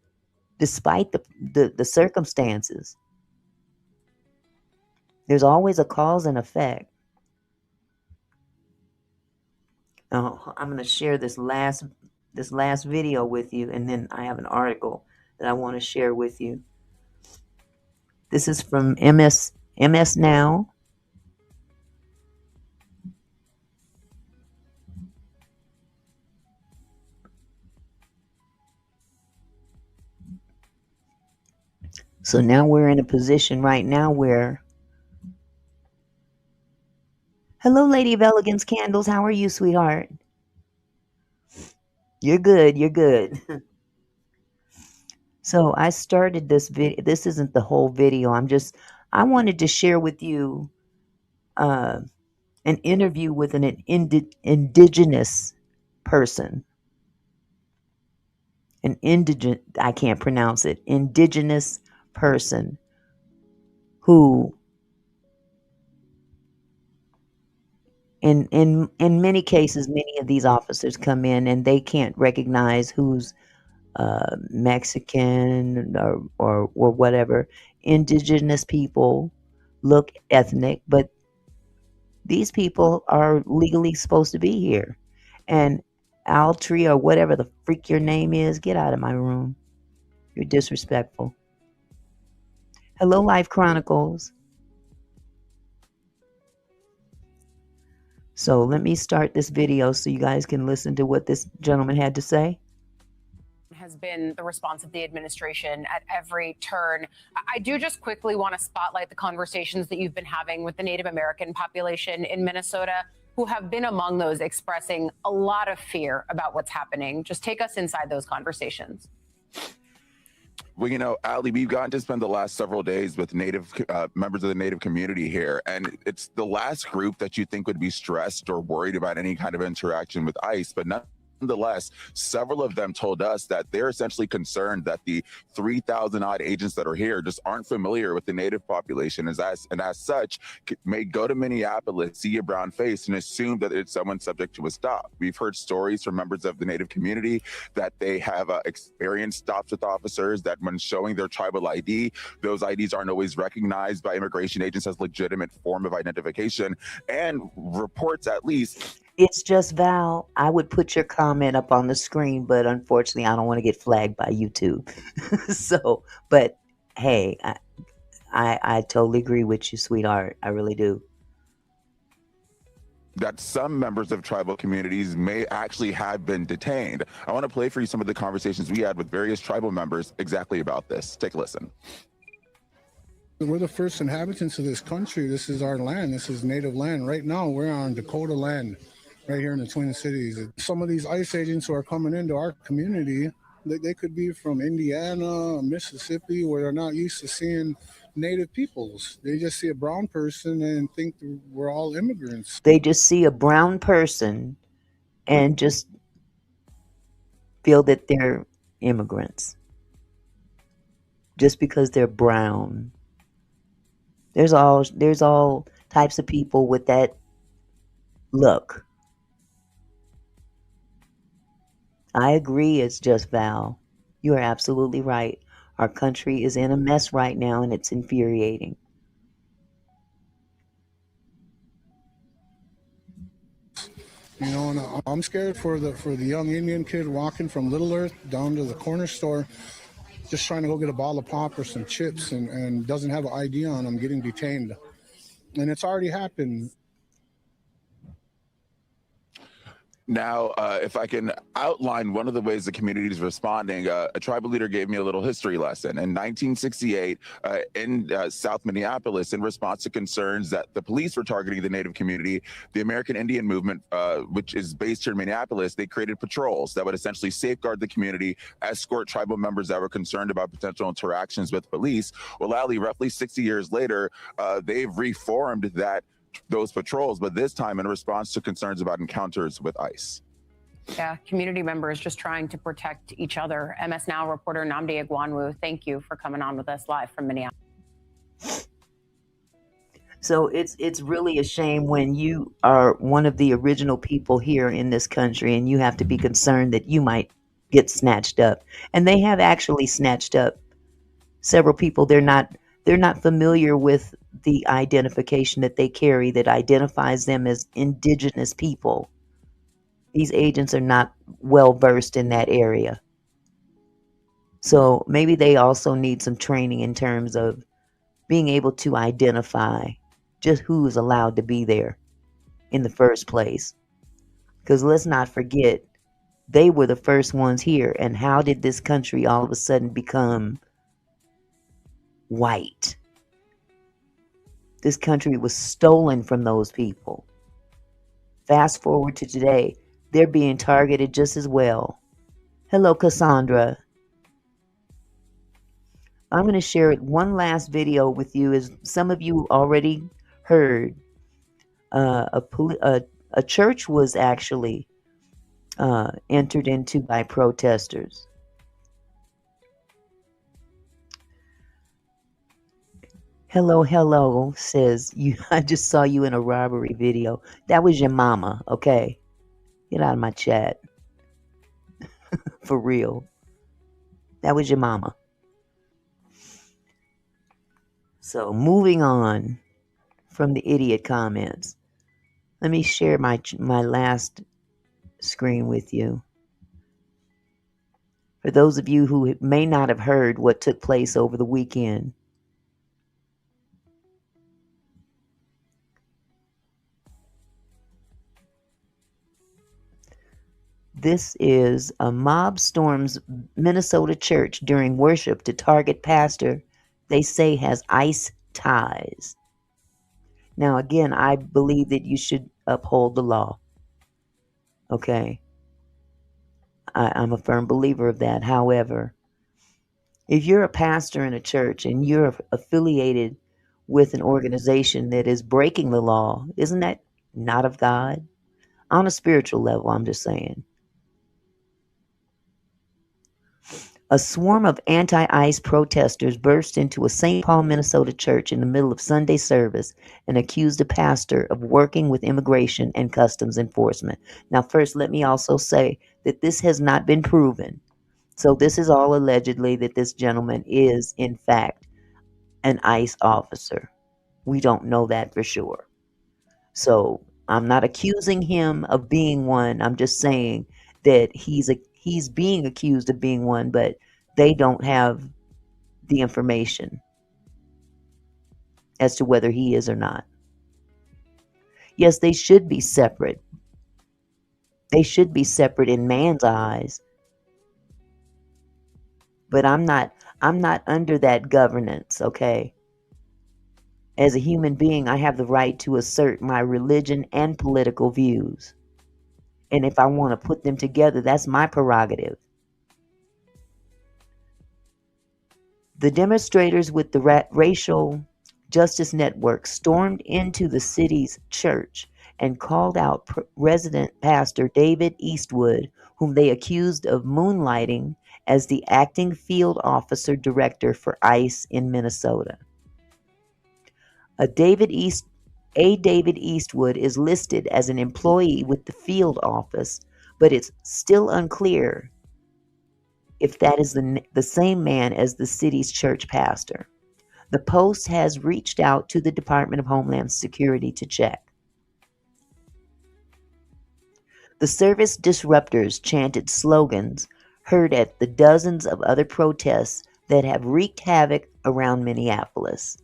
despite the circumstances. There's always a cause and effect. I'm going to share this last video with you, and then I have an article that I want to share with you. This is from MS Now. So now we're in a position right now where, hello, Lady of Elegance Candles. How are you, sweetheart? You're good. You're good. So I started this video. This isn't the whole video. I wanted to share with you an interview with an indigenous person. I can't pronounce it, indigenous person who in many cases, many of these officers come in and they can't recognize who's Mexican or whatever. Indigenous people look ethnic, but these people are legally supposed to be here. And Altri or whatever the freak your name is, get out of my room. You're disrespectful. Hello, Life Chronicles. So let me start this video so you guys can listen to what this gentleman had to say. Has been the response of the administration at every turn. I do just quickly want to spotlight the conversations that you've been having with the Native American population in Minnesota, who have been among those expressing a lot of fear about what's happening. Just take us inside those conversations. Well, you know, Ali, we've gotten to spend the last several days with Native members of the Native community here, and it's the last group that you think would be stressed or worried about any kind of interaction with ICE, but nonetheless, several of them told us that they're essentially concerned that the 3,000 odd agents that are here just aren't familiar with the Native population, and as such, may go to Minneapolis, see a brown face, and assume that it's someone subject to a stop. We've heard stories from members of the Native community that they have experienced stops with officers, that when showing their tribal ID, those IDs aren't always recognized by immigration agents as legitimate form of identification, and reports at least. It's just Val. I would put your comment up on the screen, but unfortunately, I don't want to get flagged by YouTube. So, but hey, I totally agree with you, sweetheart. I really do. That some members of tribal communities may actually have been detained. I want to play for you some of the conversations we had with various tribal members exactly about this. Take a listen. We're the first inhabitants of this country. This is our land. This is native land. Right now, we're on Dakota land, right here in the Twin Cities. Some of these ICE agents who are coming into our community, they could be from Indiana, Mississippi, where they're not used to seeing native peoples. They just see a brown person and think we're all immigrants. They just see a brown person and just feel that they're immigrants just because they're brown. There's all types of people with that look. I agree, it's just Val. You are absolutely right. Our country is in a mess right now, and it's infuriating. You know, and I'm scared for the young Indian kid walking from Little Earth down to the corner store, just trying to go get a bottle of pop or some chips, and doesn't have an ID on him, getting detained. And it's already happened. Now, if I can outline one of the ways the community is responding, a tribal leader gave me a little history lesson. In 1968, in South Minneapolis, in response to concerns that the police were targeting the Native community, the American Indian Movement, which is based here in Minneapolis, they created patrols that would essentially safeguard the community, escort tribal members that were concerned about potential interactions with police. Well, Ali, roughly 60 years later, they've reformed those patrols, but this time in response to concerns about encounters with ICE. Yeah, community members just trying to protect each other. MS Now reporter Nnamdi Egwanwu, thank you for coming on with us live from Minneapolis. So it's really a shame when you are one of the original people here in this country and you have to be concerned that you might get snatched up. And they have actually snatched up several people. They're not familiar with the identification that they carry that identifies them as indigenous people. These agents are not well versed in that area. So maybe they also need some training in terms of being able to identify just who is allowed to be there in the first place. Because let's not forget, they were the first ones here. And how did this country all of a sudden become white. This country was stolen from those people. Fast forward to today, they're being targeted just as well. Hello, Cassandra. I'm going to share one last video with you. As some of you already heard, a church was actually entered into by protesters. Hello, says you. I just saw you in a robbery video. That was your mama, okay? Get out of my chat. For real. That was your mama. So moving on from the idiot comments, let me share my last screen with you. For those of you who may not have heard what took place over the weekend, this is a mob storms Minnesota church during worship to target pastor they say has ICE ties. Now, again, I believe that you should uphold the law. Okay? I'm a firm believer of that. However, if you're a pastor in a church and you're affiliated with an organization that is breaking the law, isn't that not of God? On a spiritual level, I'm just saying. A swarm of anti-ICE protesters burst into a St. Paul, Minnesota church in the middle of Sunday service and accused a pastor of working with immigration and customs enforcement. Now, first, let me also say that this has not been proven. So this is all allegedly that this gentleman is, in fact, an ICE officer. We don't know that for sure. So I'm not accusing him of being one. I'm just saying that he's being accused of being one, but they don't have the information as to whether he is or not. Yes, they should be separate. They should be separate in man's eyes. But I'm not under that governance, okay? As a human being, I have the right to assert my religion and political views. And if I want to put them together, that's my prerogative. The demonstrators with the Racial Justice Network stormed into the city's church and called out resident pastor David Eastwood, whom they accused of moonlighting as the acting field officer director for ICE in Minnesota. David Eastwood is listed as an employee with the field office, but it's still unclear if that is the same man as the city's church pastor. The Post has reached out to the Department of Homeland Security to check. The service disruptors chanted slogans heard at the dozens of other protests that have wreaked havoc around Minneapolis,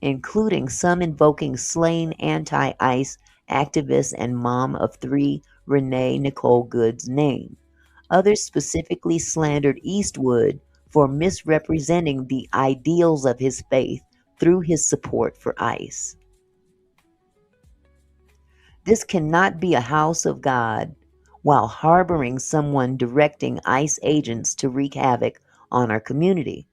including some invoking slain anti-ICE activist and mom of three Renee Nicole Good's name. Others specifically slandered Eastwood for misrepresenting the ideals of his faith through his support for ICE. This cannot be a house of God while harboring someone directing ICE agents to wreak havoc on our community.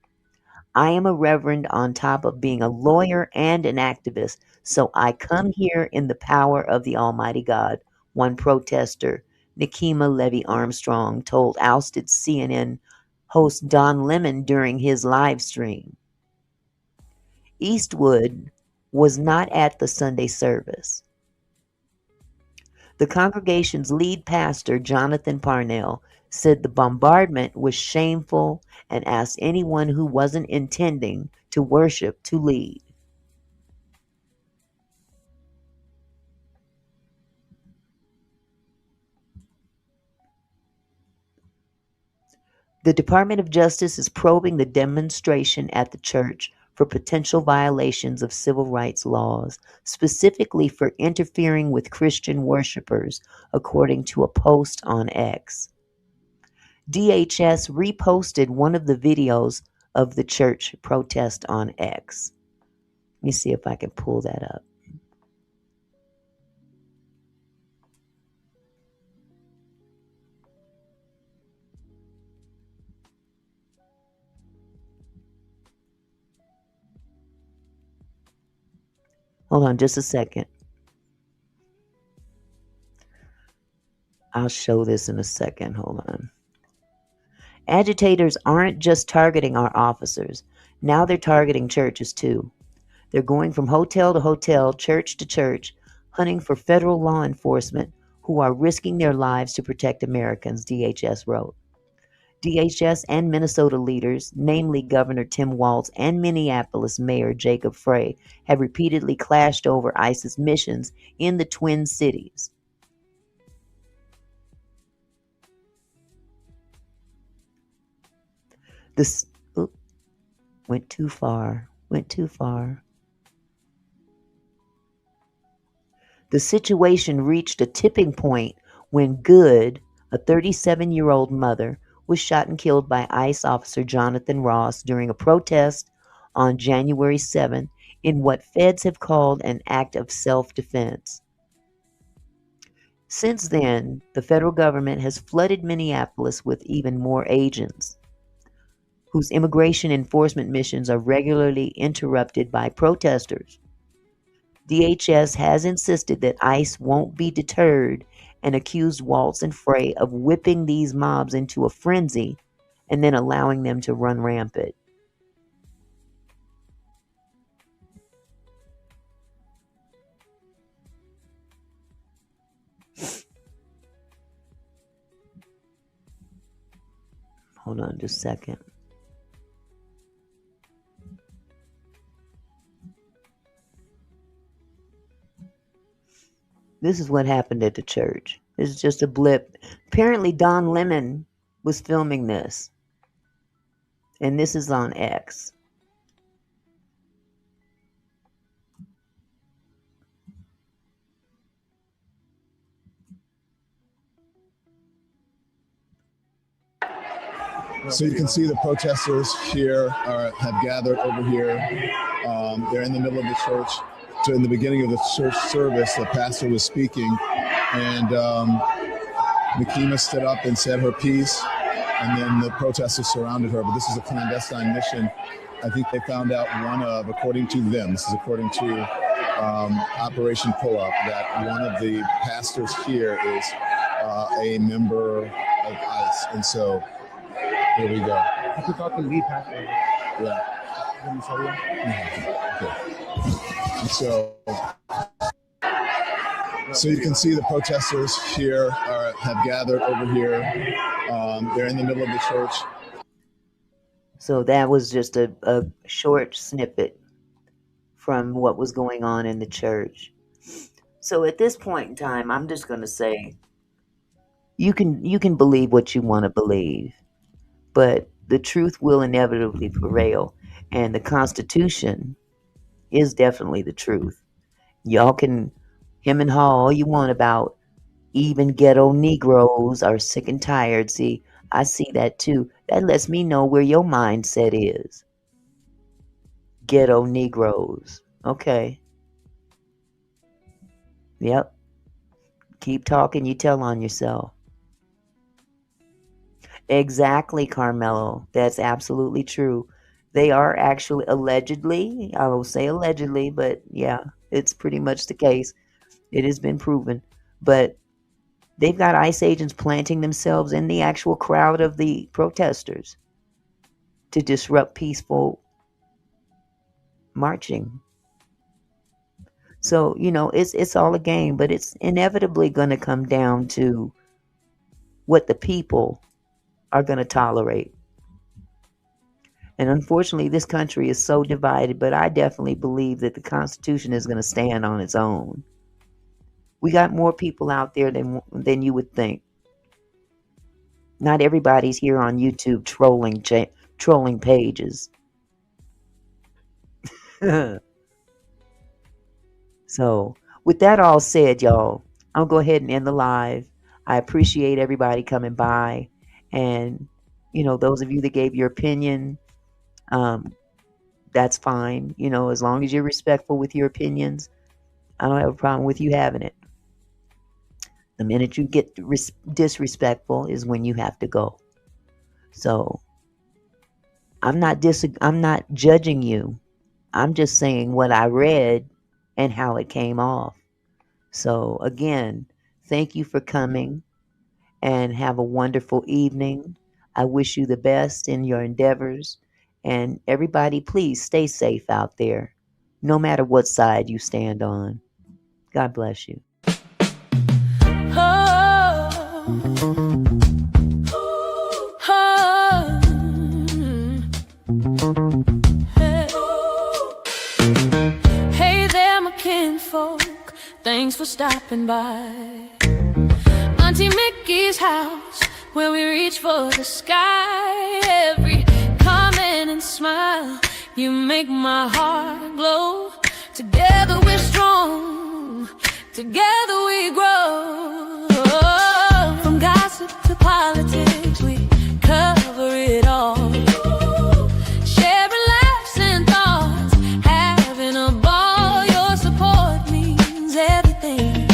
I am a reverend on top of being a lawyer and an activist, so I come here in the power of the Almighty God, one protester, Nikema Levy Armstrong, told ousted CNN host Don Lemon during his live stream. Eastwood was not at the Sunday service. The congregation's lead pastor, Jonathan Parnell, said the bombardment was shameful and asked anyone who wasn't intending to worship to leave. The Department of Justice is probing the demonstration at the church for potential violations of civil rights laws, specifically for interfering with Christian worshipers, according to a post on X. DHS reposted one of the videos of the church protest on X. Let me see if I can pull that up. Hold on just a second. I'll show this in a second. Hold on. Agitators aren't just targeting our officers. Now they're targeting churches too. They're going from hotel to hotel, church to church, hunting for federal law enforcement who are risking their lives to protect Americans, DHS wrote. DHS and Minnesota leaders, namely Governor Tim Walz and Minneapolis Mayor Jacob Frey, have repeatedly clashed over ICE's missions in the Twin Cities. This went too far. The situation reached a tipping point when Good, a 37-year-old mother, was shot and killed by ICE officer Jonathan Ross during a protest on January 7 in what feds have called an act of self-defense. Since then, the federal government has flooded Minneapolis with even more agents, whose immigration enforcement missions are regularly interrupted by protesters. DHS has insisted that ICE won't be deterred and accused Waltz and Frey of whipping these mobs into a frenzy and then allowing them to run rampant. Hold on just a second. This is what happened at the church. This is just a blip. Apparently Don Lemon was filming this. And this is on X. So you can see the protesters here have gathered over here. They're in the middle of the church. So in the beginning of the church service, the pastor was speaking, and Nikema stood up and said her piece, and then the protesters surrounded her. But this is a clandestine mission. I think they found out one of, according to them, this is according to Operation Pull Up, that one of the pastors here is a member of ICE. And so here we go. I could talk to the lead pastor. Yeah. Okay. So you can see the protesters here have gathered over here. They're in the middle of the church. So that was just a short snippet from what was going on in the church. So at this point in time, I'm just going to say, you can believe what you want to believe, but the truth will inevitably prevail, and the Constitution is definitely the truth. Y'all can hem and haw all you want about even ghetto Negroes are sick and tired. See, I see that too. That lets me know where your mindset is. Ghetto Negroes. Okay. Yep. Keep talking, you tell on yourself. Exactly, Carmelo. That's absolutely true. They are actually allegedly, I will say allegedly, but yeah, it's pretty much the case. It has been proven. But they've got ICE agents planting themselves in the actual crowd of the protesters to disrupt peaceful marching. So, it's all a game, but it's inevitably going to come down to what the people are going to tolerate. And unfortunately, this country is so divided, but I definitely believe that the Constitution is going to stand on its own. We got more people out there than you would think. Not everybody's here on YouTube trolling pages. So, with that all said, y'all, I'll go ahead and end the live. I appreciate everybody coming by. And, those of you that gave your opinion, That's fine. You know, as long as you're respectful with your opinions, I don't have a problem with you having it. The minute you get disrespectful is when you have to go. So I'm not judging you. I'm just saying what I read and how it came off. So again, thank you for coming and have a wonderful evening. I wish you the best in your endeavors. And everybody, please stay safe out there, no matter what side you stand on. God bless you. Hey there, my kinfolk, thanks for stopping by. Auntie Mickey's house, where we reach for the sky. Every comment and smile, you make my heart glow. Together we're strong, together we grow. From gossip to politics, we cover it all. Sharing laughs and thoughts, having a ball. Your support means everything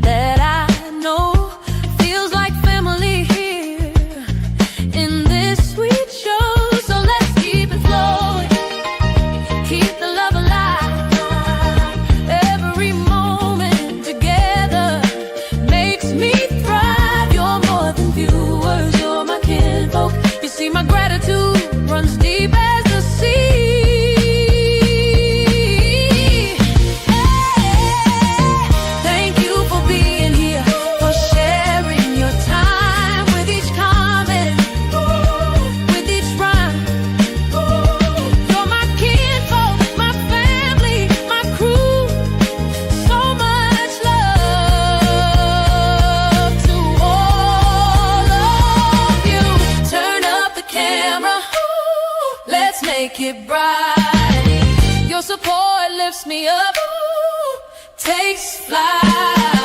that I know. Feels like family here in this sweet show. So let's keep it flowing, keep the love alive. Every moment together makes me thrive. You're more than viewers, you're my kinfolk. You see, my gratitude runs deep as the sea. Thank you for being here, for sharing your time with each comment, with each rhyme. You're my kinfolk, my family, my crew. So much love to all of you. Turn up the camera, let's make it bright. Your support lifts me up, takes flight.